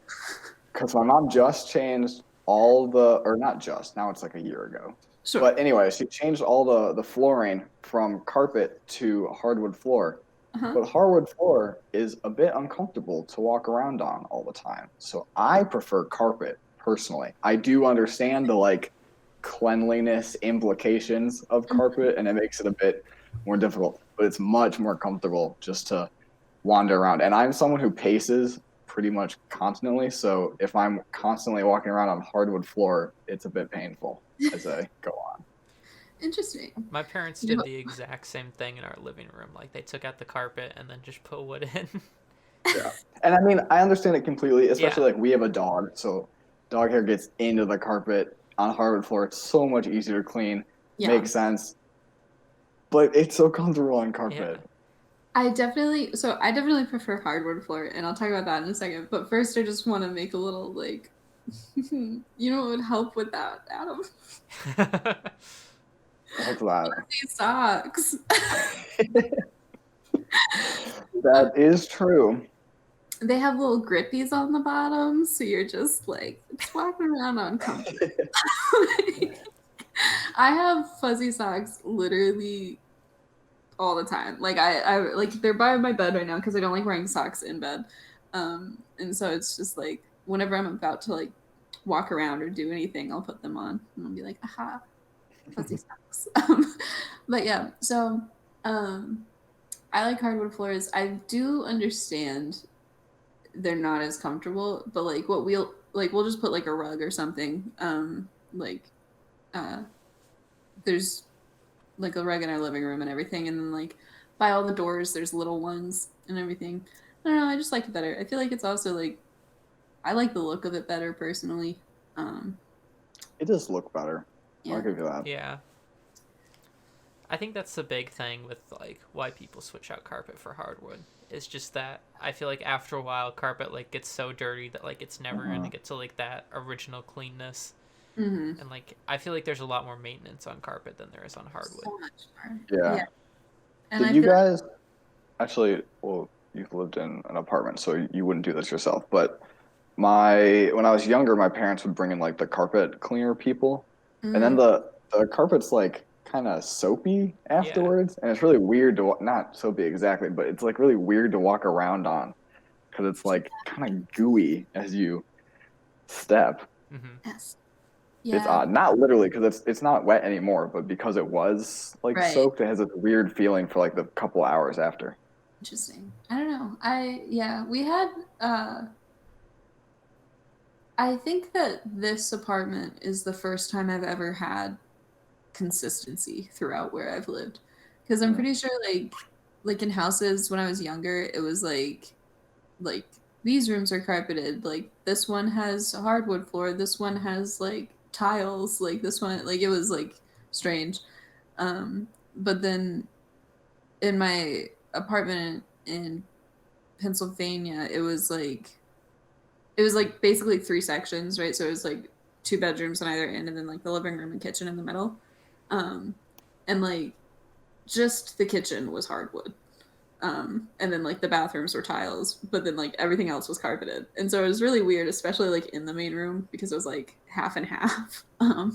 because my mom just changed or not just. Now it's like a year ago. Sure. But anyway, she changed all the flooring from carpet to hardwood floor. But hardwood floor is a bit uncomfortable to walk around on all the time. So I prefer carpet personally. I do understand the like cleanliness implications of carpet, and it makes it a bit more difficult, but it's much more comfortable just to wander around. And I'm someone who paces pretty much constantly. So if I'm constantly walking around on hardwood floor, it's a bit painful as I go on. Interesting. My parents did the exact same thing in our living room. Like they took out the carpet and then just put wood in. Yeah. And I mean, I understand it completely, especially like we have a dog. So dog hair gets into the carpet on hardwood floor. It's so much easier to clean. Yeah. Makes sense. But it's so comfortable on carpet. Yeah. I definitely prefer hardwood floor, and I'll talk about that in a second. But first, I just want to make a little like, you know what would help with that, Adam? What's that? These socks. That is true. They have little grippies on the bottom, so you're just like it's walking around uncomfortable. I have fuzzy socks literally all the time. Like I like they're by my bed right now because I don't like wearing socks in bed. And so it's just like whenever I'm about to like walk around or do anything, I'll put them on and I'll be like, aha, fuzzy socks. But yeah, so I like hardwood floors. I do understand they're not as comfortable, but like we'll just put like a rug or something. There's like a rug in our living room and everything, and then like by all the doors there's little ones and everything. I don't know, I just like it better. I feel like it's also like I like the look of it better personally. It does look better. Yeah. I'll give you that. Yeah. I think that's the big thing with like why people switch out carpet for hardwood. It's just that I feel like after a while carpet like gets so dirty that like it's never gonna get to like that original cleanness. Mm-hmm. And like I feel like there's a lot more maintenance on carpet than there is on hardwood. So much more. Yeah. And Did you guys actually? Well, you've lived in an apartment, so you wouldn't do this yourself. But when I was younger, my parents would bring in like the carpet cleaner people, and then the carpet's like kind of soapy afterwards, and it's really weird to not soapy exactly, but it's like really weird to walk around on because it's like kind of gooey as you step. Mm-hmm. Yes. Yeah. It's odd, not literally because it's not wet anymore, but because it was like soaked, it has a weird feeling for like the couple hours after. Interesting. I don't know. We had. I think that this apartment is the first time I've ever had consistency throughout where I've lived, because I'm pretty sure like in houses when I was younger, it was like these rooms are carpeted. Like this one has a hardwood floor. This one has like tiles. Like this one, like it was like strange. But then in my apartment in Pennsylvania, it was like basically 3 sections, right? So it was like 2 bedrooms on either end, and then like the living room and kitchen in the middle. And like just the kitchen was hardwood. And then like the bathrooms were tiles, but then like everything else was carpeted. And so it was really weird, especially like in the main room because it was like half and half. But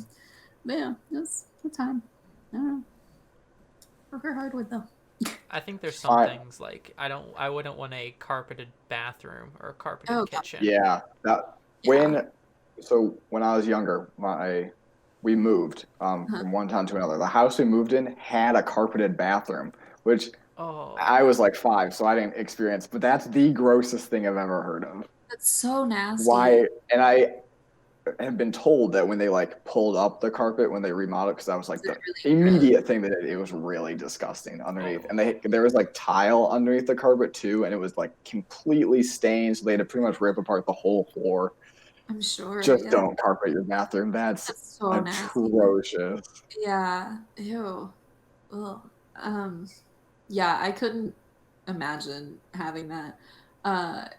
yeah, it was a time. I don't know. Prefer hardwood though. I think there's some things like I wouldn't want a carpeted bathroom or a carpeted kitchen. Yeah, when I was younger, we moved from one town to another. The house we moved in had a carpeted bathroom, which I was like 5, so I didn't experience. But that's the grossest thing I've ever heard of. That's so nasty. Why? And I have been told that when they like pulled up the carpet when they remodeled, because that was like the immediate thing that it was really disgusting underneath, and there was like tile underneath the carpet too, and it was like completely stained, so they had to pretty much rip apart the whole floor. I'm sure. Just don't carpet your bathroom. That's so atrocious. Yeah. Ew. Ugh. Yeah, I couldn't imagine having that.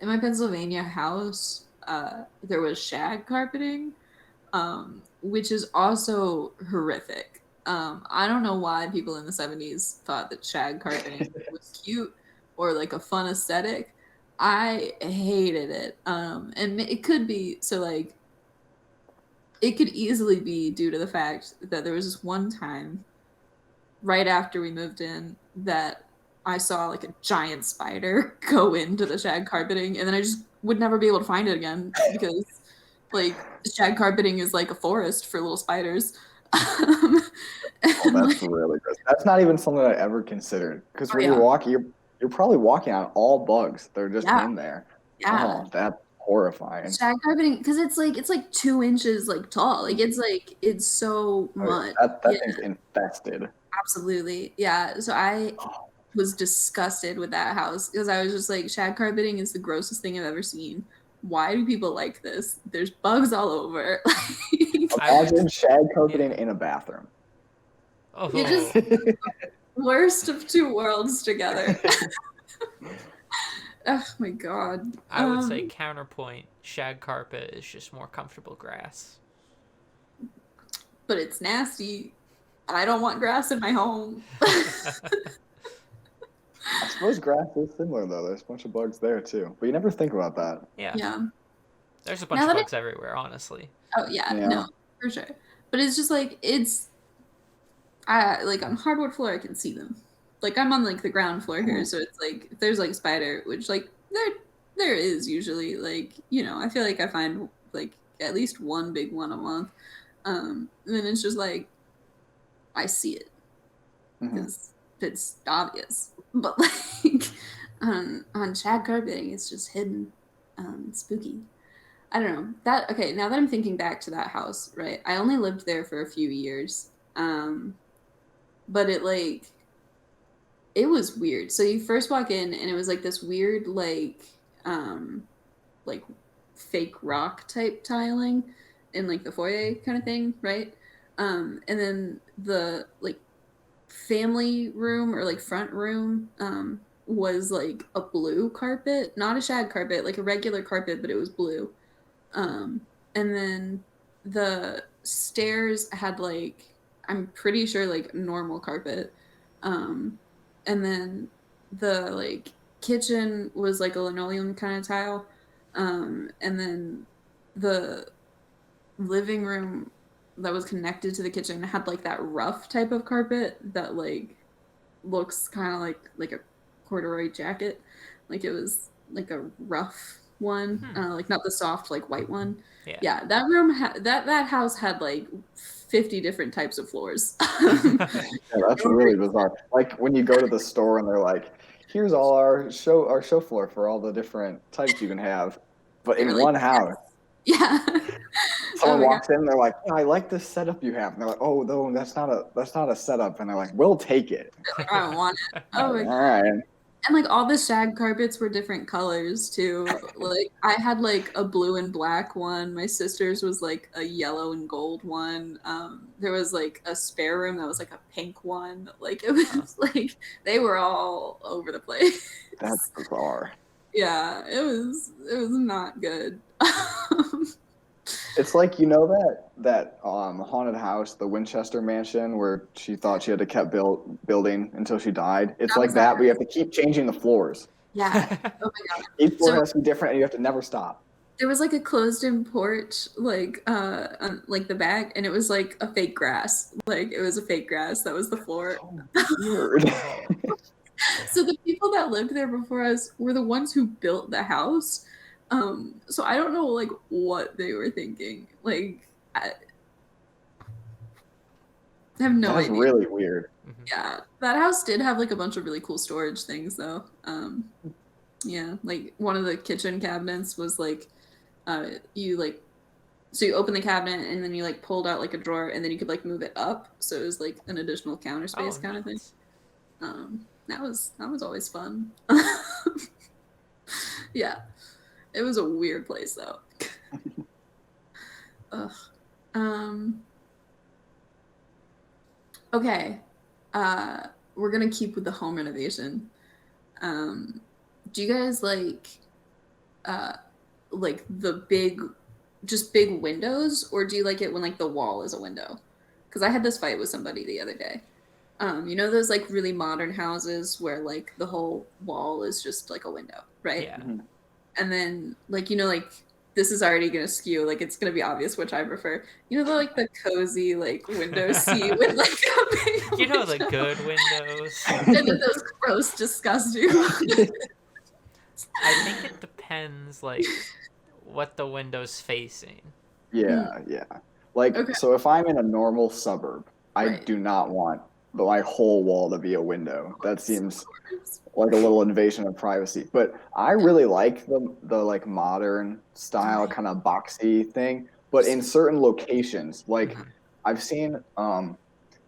In my Pennsylvania house, there was shag carpeting, which is also horrific. I don't know why people in the 70s thought that shag carpeting was cute or like a fun aesthetic. I hated it. And it could be so like it could easily be due to the fact that there was this one time right after we moved in that I saw like a giant spider go into the shag carpeting, and then I just would never be able to find it again because like shag carpeting is like a forest for little spiders. That's really gross. That's not even something I ever considered, because when you're walking, you're probably walking on all bugs. They're just in there. Yeah. Oh, that's horrifying. Shag carpeting, because it's like 2 inches like tall. Like it's so much. That thing's infested. Absolutely. Yeah. So I was disgusted with that house because I was just like, shag carpeting is the grossest thing I've ever seen. Why do people like this? There's bugs all over. Imagine shag carpeting in a bathroom. You're just worst of 2 worlds together. Oh my god. I would say counterpoint, shag carpet is just more comfortable grass. But it's nasty. I don't want grass in my home. I suppose grass is similar though. There's a bunch of bugs there too. But you never think about that. Yeah. There's a bunch of bugs everywhere, honestly. Oh yeah, no, for sure. But it's just like like on hardwood floor I can see them. Like I'm on like the ground floor here, so it's like if there's like spider, which like there is usually, like, you know, I feel like I find like at least one big one a month. And then it's just like I see it because it's obvious. But like on shag carpeting, it's just hidden, spooky. I don't know. Now that I'm thinking back to that house, right? I only lived there for a few years. But it was weird. So you first walk in and it was like this weird like fake rock type tiling in like the foyer kind of thing, right? And then the like family room or like front room was like a blue carpet, not a shag carpet, like a regular carpet, but it was blue. And then the stairs had like, I'm pretty sure like normal carpet. And then the like kitchen was like a linoleum kind of tile. And then the living room that was connected to the kitchen had like that rough type of carpet that like looks kind of like a corduroy jacket. Like it was like a rough one, like not the soft like white one. Yeah, that room that house had like 50 different types of floors. That's really bizarre. Like when you go to the store and they're like, here's all our show floor for all the different types you can have, but in one house. Yeah. Someone walks in, they're like, I like this setup you have. And they're like, oh no, that's not a setup. And they're like, we'll take it. I don't want it. Oh my God. All right. And like all the shag carpets were different colors too. Like I had like a blue and black one. My sister's was like a yellow and gold one. There was like a spare room that was like a pink one. Like it was like they were all over the place. That's bizarre. Yeah, it was not good. It's like, you know that haunted house, the Winchester Mansion, where she thought she had to keep building until she died. It's like that, but you have to keep changing the floors. Yeah. Oh my God. Each floor has to be different, and you have to never stop. There was like a closed-in porch, like on like the back, and it was like a fake grass. Like it was a fake grass that was the floor. So weird. lived there before us were the ones who built the house. So I don't know like what they were thinking. Like I have no That's idea. really weird. Mhm. Yeah, that house did have like a bunch of really cool storage things though. Yeah, like one of the kitchen cabinets was like you like so you open the cabinet and then you like pulled out like a drawer and then you could like move it up so it was like an additional counter space Oh, kind of thing. nice. That was always fun. Yeah, it was a weird place though. Ugh. Um. Okay. We're gonna keep with the home renovation. Um, do you guys uh like the big, just big windows, or do you like it when like the wall is a window? Because I had this fight with somebody the other day. You know those like really modern houses where like the whole wall is just like a window, right? Yeah. Mhm. And then like like this is already gonna skew, like it's gonna be obvious which I prefer. You know the like the cozy like window seat with like a big You know the window, good windows. and then those gross, disgusting. I think it depends, like, what the window's facing. Yeah, yeah. Like, Okay, so if I'm in a normal suburb, I right. do not want my whole wall to be a window. That Of seems course. like a little invasion of privacy. But I really like the like modern style kind of boxy thing. But in certain locations, like Mhm. I've seen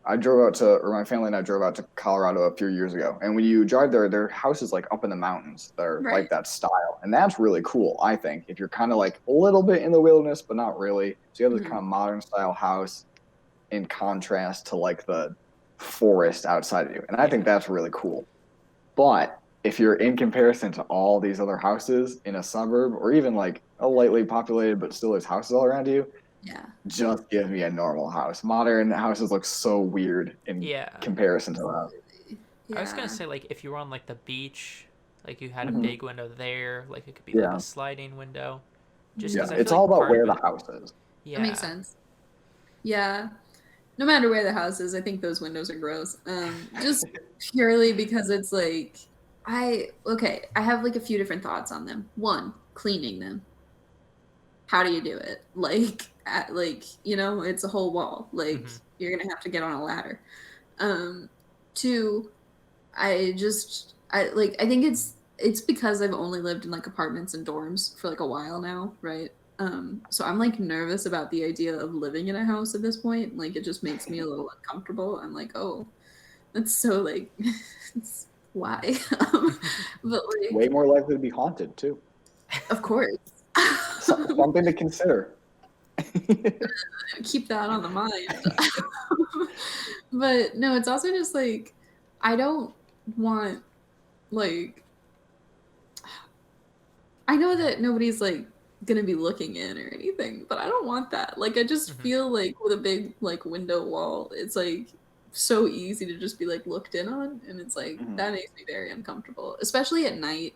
I drove out to, or my family and I drove out to Colorado a few years ago. And when you drive there, their houses like up in the mountains. They're Right. like that style. And that's really cool, I think, if you're kind of like a little bit in the wilderness, but not really. So you have this Mhm. kind of modern style house in contrast to like the forest outside of you. And I think Yeah. that's really cool. But if you're in comparison to all these other houses in a suburb or even like a lightly populated, but still there's houses all around you, Yeah. just give me a normal house. Modern houses look so weird in Yeah. comparison to that. Absolutely. I was gonna Yeah. say, like, if you were on, like, the beach, like, you had a Hmm. big window there, like, it could be, like, a Yeah, sliding window. Just yeah. because I Mhm. It's feel all like about part where of the it, house is. That makes yeah. sense. Yeah. No matter where the house is, I think those windows are gross. Just purely because it's like I have like a few different thoughts on them. One, cleaning them. How do you do it? Like it's a whole wall. Like Hmm. you're gonna have to get on a ladder. Um, Two, I think it's because I've only lived in like apartments and dorms for like a while now, right? So I'm like nervous about the idea of living in a house at this point. Like it just makes me a little uncomfortable. I'm like, oh, that's so like it's, why? But Way like, more likely to be haunted too. of course. Something to consider. Keep that on the mind. But no, it's also just like I don't want like I know that nobody's like gonna be looking in or anything, but I don't want that. Like I just Hmm. feel like with a big like window wall, it's like so easy to just be like looked in on, and it's like Mhm. that makes me very uncomfortable, especially at night,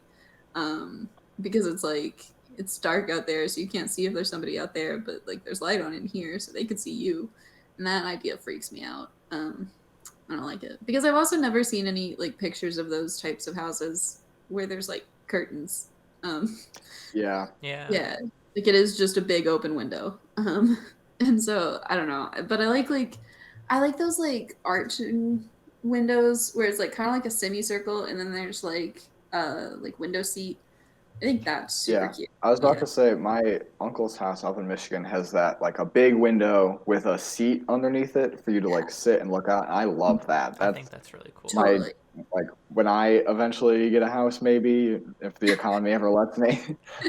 because it's like it's dark out there, so you can't see if there's somebody out there, but like there's light on in here, so they could see you, and that idea freaks me out. I don't like it because I've also never seen any like pictures of those types of houses where there's like curtains. Um, Yeah, Yeah. yeah, like it is just a big open window. And so I don't know, but I like those like arching windows where it's like kind of like a semicircle, and then there's like window seat. I think that's super yeah. cute. I was about Yeah. to say my uncle's house up in Michigan has that like a big window with a seat underneath it for you to like sit and look out. And I love that. I think That's that's really cool. my Totally. like when I eventually get a house, maybe if the economy ever lets me,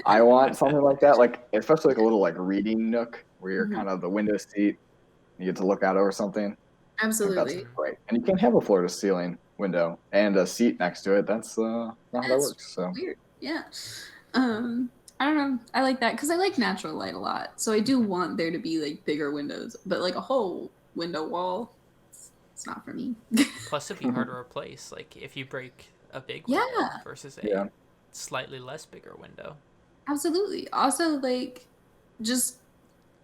I want something like that. Like especially like a little like reading nook where you're Mhm. kind of the window seat. You get to look out over something. I think that's Absolutely. Hmm. great. And you can have a floor to ceiling window and a seat next to it. That's not how that That's works. So weird. Yeah. Um, I don't know. I like that because I like natural light a lot. So I do Hmm. want there to be like bigger windows, but like a whole window wall, it's not for me. Plus, it'd be hard to replace, like, if you break a big window Yeah, versus a yeah. slightly less bigger window. absolutely. Also, like, just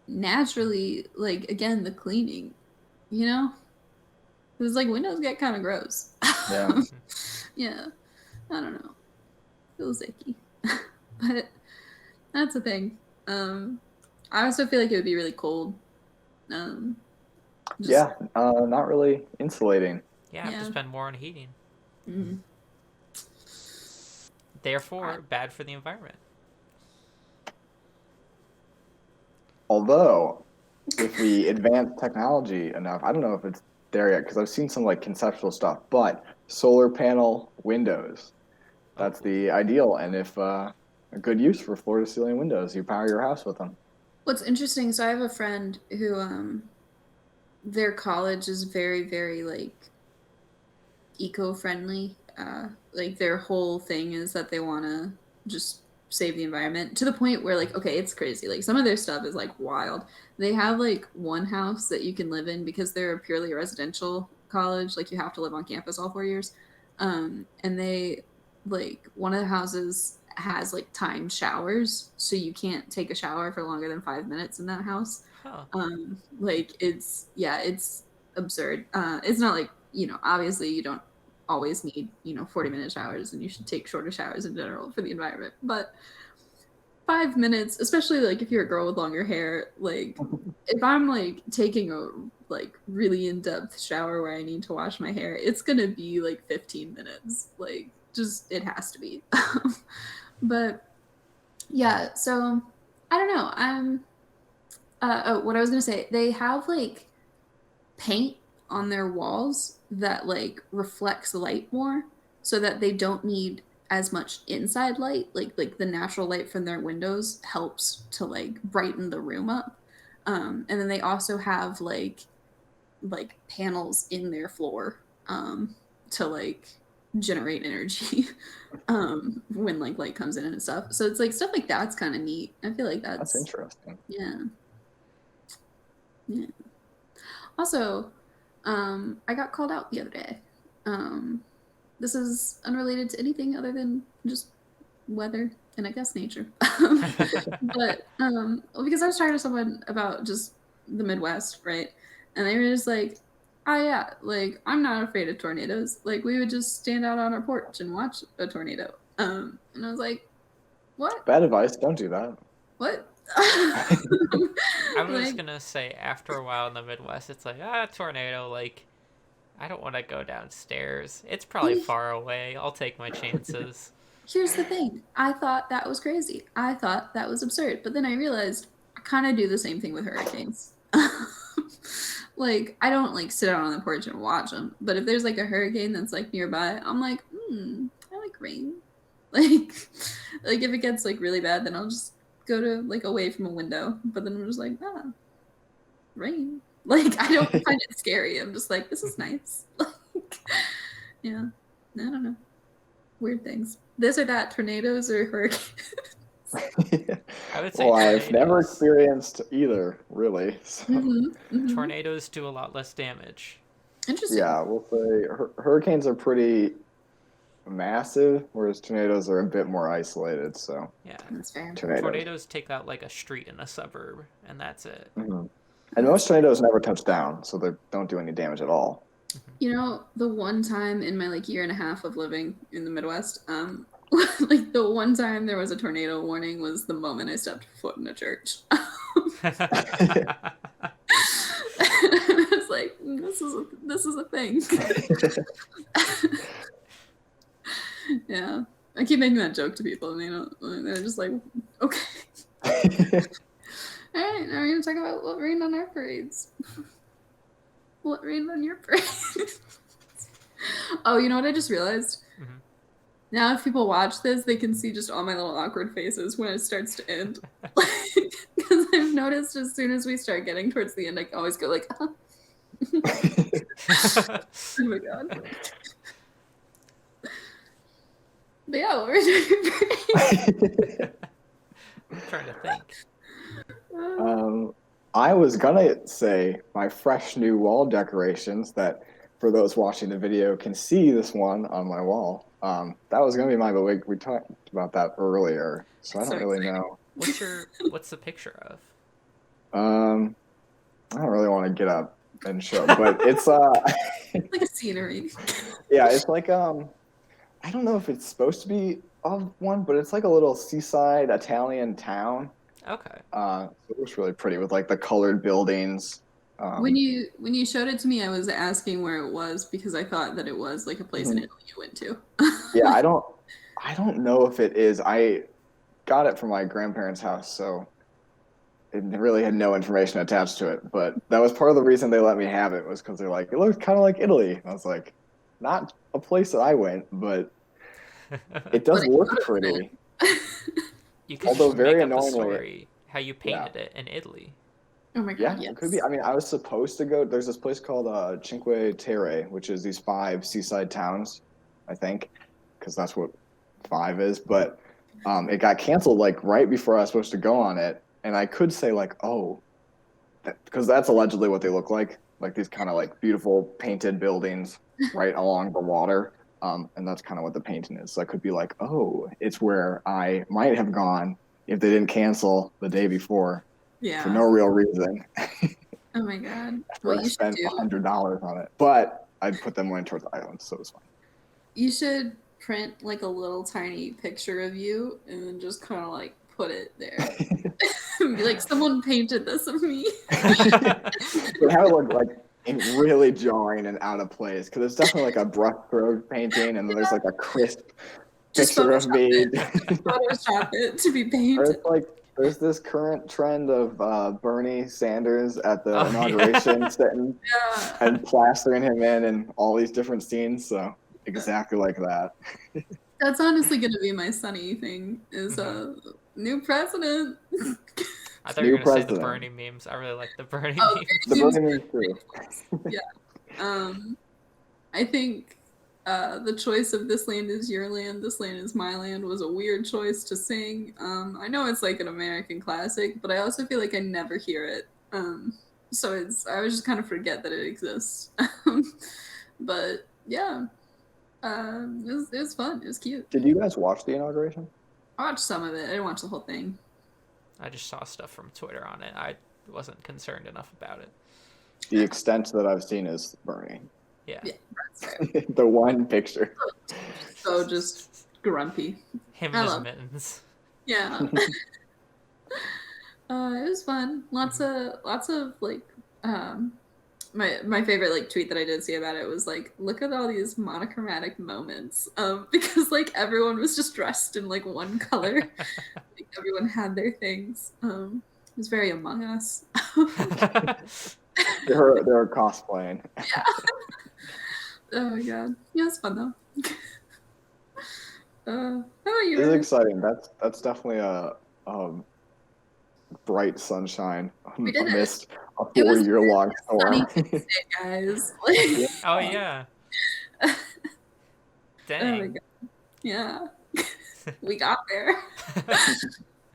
naturally, like, again, the cleaning, you know? Because, like, windows get kind of gross. Yeah. Hmm. Yeah. I don't know. Feels icky. But that's a thing. I also feel like it would be really cold. Just, Yeah, not really insulating. Yeah, I have to Yeah. spend more on heating. mm, Therefore, bad for the environment. Although, if we advance technology enough, I don't know if it's there yet because I've seen some like conceptual stuff, but solar panel windows, that's Oh, the ideal. And if a good use for floor to ceiling windows, you power your house with them. what's interesting, so I have a friend who their college is very, very like eco-friendly. Like their whole thing is that they want to just save the environment to the point where like okay, it's crazy. Like some of their stuff is like wild. They have like one house that you can live in because they're purely a residential college. Like you have to live on campus all 4 years. And they like one of the houses has like timed showers, so you can't take a shower for longer than 5 minutes in that house. huh. Like it's absurd. It's not like obviously you don't always need 40-minute showers, and you should take shorter showers in general for the environment, but 5 minutes, especially like if you're a girl with longer hair, like if I'm like taking a like really in-depth shower where I need to wash my hair, it's gonna be like 15 minutes, like just it has to be. But yeah, so I don't know. What I was gonna say, they have like paint on their walls that like reflects light more, so that they don't need as much inside light. Like the natural light from their windows helps to like brighten the room up. And then they also have like panels in their floor to like generate energy when like light comes in and stuff. So it's like stuff like that's kind of neat. I feel like That's that's interesting. yeah. Yeah. Also, I got called out the other day. This is unrelated to anything other than just weather and I guess nature. But because I was talking to someone about just the Midwest, right? And they were just like, "Oh yeah, like I'm not afraid of tornadoes. Like we would just stand out on our porch and watch a tornado." And I was like, "What? Bad advice. Don't do that. What?" I was Like gonna say, after a while in the Midwest, it's like, tornado, like, I don't want to go downstairs. It's probably far away. I'll take my chances. here's the thing. I thought that was crazy. I thought that was absurd. But then I realized I kind of do the same thing with hurricanes. Like, I don't like sit out on the porch and watch them. But if there's like a hurricane that's like nearby, I'm like, I like rain. Like if it gets like really bad, then I'll just go to like away from a window. But then I'm just like, rain. Like I don't find it scary. I'm just like, this is nice. Like, yeah, I don't know. Weird things. This or that, tornadoes or hurricanes. I would say Well, I've never tornadoes. experienced either, really. So, Tornadoes do a lot less damage. Interesting. yeah, we'll say hurricanes are pretty massive, whereas tornadoes are a bit more isolated. So, Yeah. That's fair. Tornadoes take out like a street in a suburb, and that's it. Mhm. And most tornadoes never touch down, so they don't do any damage at all. You know, the one time in my like year and a half of living in the Midwest, like the one time there was a tornado warning was the moment I stepped foot in a church. It's like this is a thing. Yeah, I keep making that joke to people, and they're just like, okay, all right, now we're gonna talk about what rained on our parades. What rained on your parade? Oh, you know what I just realized? Mhm. Now, if people watch this, they can see just all my little awkward faces when it starts to end. Because I've noticed as soon as we start getting towards the end, I always go like, oh my god. But yeah, what were we doing? I'm trying to think. I was gonna say my fresh new wall decorations that for those watching the video can see this one on my wall. That was gonna be mine, but we talked about that earlier, so I don't really know. What's the picture of? I don't really want to get up and show, but it's like a scenery. yeah, it's like I don't know if it's supposed to be of one, but it's like a little seaside Italian town. Okay. It looks really pretty with like the colored buildings. When Um, you showed it to me, I was asking where it was because I thought that it was like a place in mhm. Italy you went to. Yeah, I don't know if it is. I got it from my grandparents' house, so it really had no information attached to it. But that was part of the reason they let me have it was because they're like, it looks kind of like Italy. And I was like, not a place that I went, but it But does it look could have pretty. been. You could Although just make very up a annoyingly, story how you yeah, painted it in Italy. Oh my god, yeah, it could be. yes. I mean, I was supposed to go. There's this place called Cinque Terre, which is these five seaside towns, I think, because that's what five is. But it got canceled like right before I was supposed to go on it, and I could say like, oh, because that's allegedly what they look like these kind of like beautiful painted buildings right along the water. And that's kind of what the painting is. So I could be like, oh, it's where I might have gone if they didn't cancel the day before for no Yeah. real reason Oh my god. after What I you should spent do, $100 on it. But I'd put them money towards the island, so it was you should print like a little tiny picture of you and then just kind of like put it there. fine. Be like, someone painted this of me. But have it look like really jarring and out of place because it's definitely like a brushstroke painting, and then there's like a crisp Just picture of Photoshop me. it. Photoshop it to be Or painted. it's like there's this current trend of Bernie Sanders at the Oh inauguration yeah. sitting Yeah. and plastering him in all these different scenes. So exactly like that. That's honestly gonna be my sunny thing is Mhm. new president. I thought you were New gonna say the president. Bernie memes. I really like the Bernie Okay, The memes. memes Bernie are memes too. ridiculous. Yeah. I think the choice of "This Land Is Your Land, This Land Is My Land" was a weird choice to sing. I know it's like an American classic, but I also feel like I never hear it. So I was just kind of forget that it exists. But yeah, it was fun. It was cute. Did you guys watch the inauguration? I watched some of it. I didn't watch the whole thing. I just saw stuff from Twitter on it. I wasn't concerned enough about it. The extent that I've seen is Bernie. Yeah. Yeah, that's fair. The one picture. So just grumpy. Him I and his love. mittens. Yeah. It was fun. Lots of like my favorite like tweet that I did see about it was like, look at all these monochromatic moments. Because like everyone was just dressed in like one color. Like everyone had their things. It was very Among Us. They're cosplaying. Yeah. Oh my god. Yeah, it's fun though. How about you, It's Ryan? exciting. That's definitely a bright sunshine We did it. amidst a It was 4 year long sunny storm. Tuesday, guys. Like, Oh yeah. oh my Dang. god. Yeah. We got there.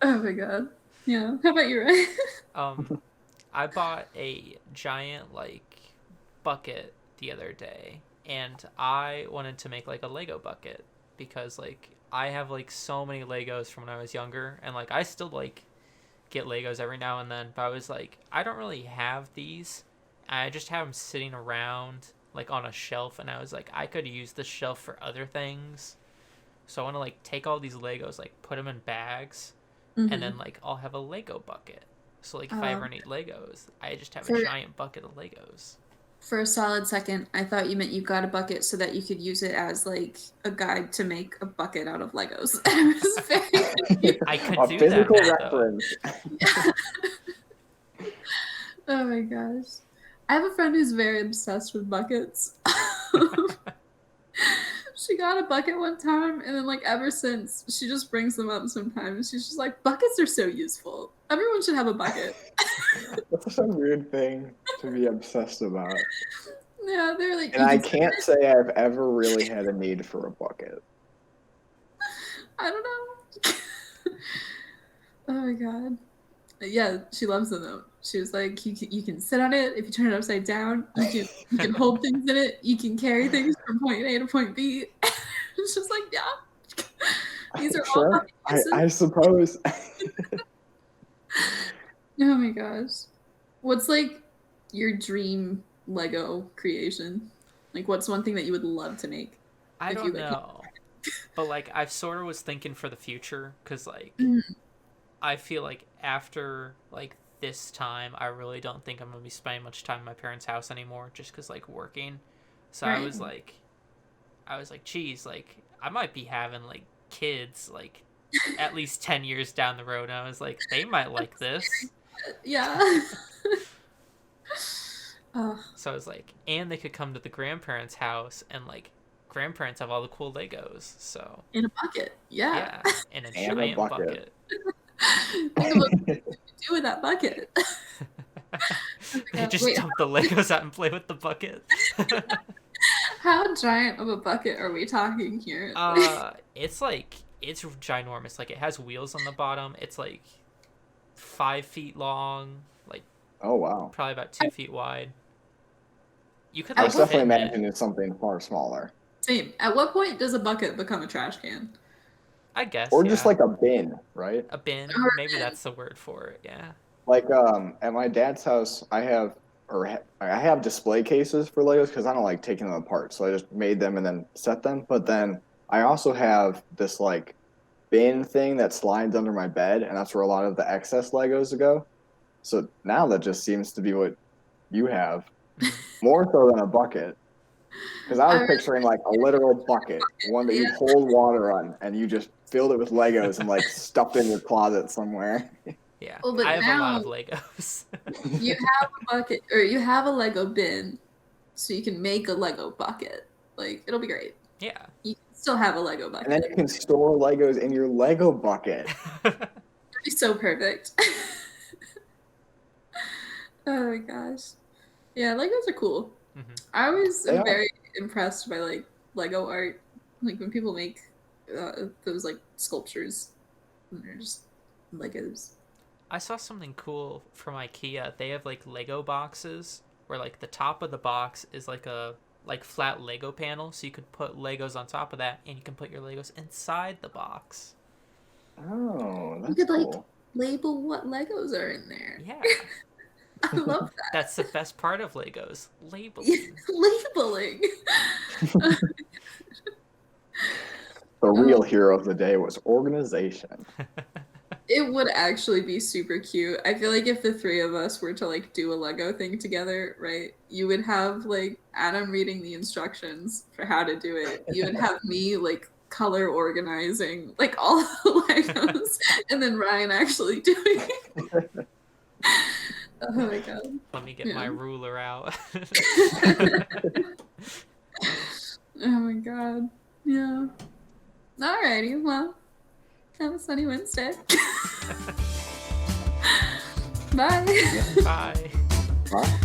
Oh my god. Yeah. How about you, Ryan? I bought a giant like bucket the other day, and I wanted to make like a Lego bucket because like I have like so many Legos from when I was younger, and like I still like get Legos every now and then, but I was like, I don't really have these. I just have them sitting around like on a shelf, and I was like, I could use this shelf for other things. So I want to like take all these Legos, like put them in bags, and then like I'll have a Lego bucket. So like if I ever need Legos, I just have a For- giant bucket of Legos. For a solid second, I thought you meant you got a bucket so that you could use it as like a guide to make a bucket out of Legos. I was very confused. I could A do physical that though. reference. Oh my gosh. I have a friend who's very obsessed with buckets. She got a bucket one time, and then like ever since, she just brings them up sometimes. She's just like, buckets are so useful. Everyone should have a bucket. That's such a weird thing to be obsessed about. Yeah, they're like, And you I can- can't say I've ever really had a need for a bucket. I don't know. Oh my god. Yeah, she loves them though. She was like, you can sit on it if you turn it upside down. You can hold things in it. You can carry things from point A to point B. It's just like, yeah. These are all Sure, bucket uses. I suppose. Oh my gosh. What's like your dream Lego creation? Like, what's one thing that you would love to make? I If don't you, like, know. But like I've sort of was thinking for the future because like Mm, I feel like after like this time, I really don't think I'm gonna be spending much time in my parents' house anymore, just because like working. So right. I was like, geez, like I might be having like kids like at least 10 years down the road. And I was like, they might like this. Yeah. Oh, So I was like, and they could come to the grandparents' house and like grandparents have all the cool Legos. So in a bucket. Yeah. yeah, in a And a giant bucket. bucket. Think about what you do with that bucket. Oh my They God. just Wait, dump the Legos out and play with the bucket. how giant of a bucket are we talking here? It's like it's ginormous. Like it has wheels on the bottom. It's like 5 feet long, like Oh wow. probably about 2 feet wide. You could I like was definitely fit in it. imagining it's something far smaller. Same. At what point does a bucket become a trash can? I guess, Or yeah. just like a bin, right? A bin. Or Maybe that's the word for it. Yeah. Like at my dad's house, I have display cases for Legos because I don't like taking them apart, so I just made them and then set them. But then I also have this like bin thing that slides under my bed, and that's where a lot of the excess Legos go. So now that just seems to be what you have, more so than a bucket. Because I I was really picturing like a literal bucket, one that yeah. you hold water on, and you just filled it with Legos and like stuffed it in your closet somewhere. Yeah. Well, but I have a lot now of Legos. you have a bucket or you have a Lego bin, so you can make a Lego bucket. Like it'll be great. Yeah. You can still have a Lego And bucket. then you can store Legos in your Lego bucket. It'd be so perfect. Oh my gosh. Yeah, Legos are cool. Mhm. I always They am are. very impressed by like Lego art. Like when people make those like sculptures and they're just Legos. I saw something cool from IKEA. They have like Lego boxes where like the top of the box is like a like flat Lego panel, so you could put Legos on top of that, and you can put your Legos inside the box. Oh, You that's could like cool. label what Legos are in there. Yeah, I love that. that's the best part of Legos, labeling. Labeling. The real hero of the day was organization. It would actually be super cute. I feel like if the three of us were to like do a Lego thing together, right? You would have like Adam reading the instructions for how to do it. You would have me like color organizing like all the Legos and then Ryan actually doing it. Oh my god. Let me get Yeah. my ruler out. Oh my god. Yeah. Alrighty, well, have a sunny Wednesday. Bye. Bye. Huh?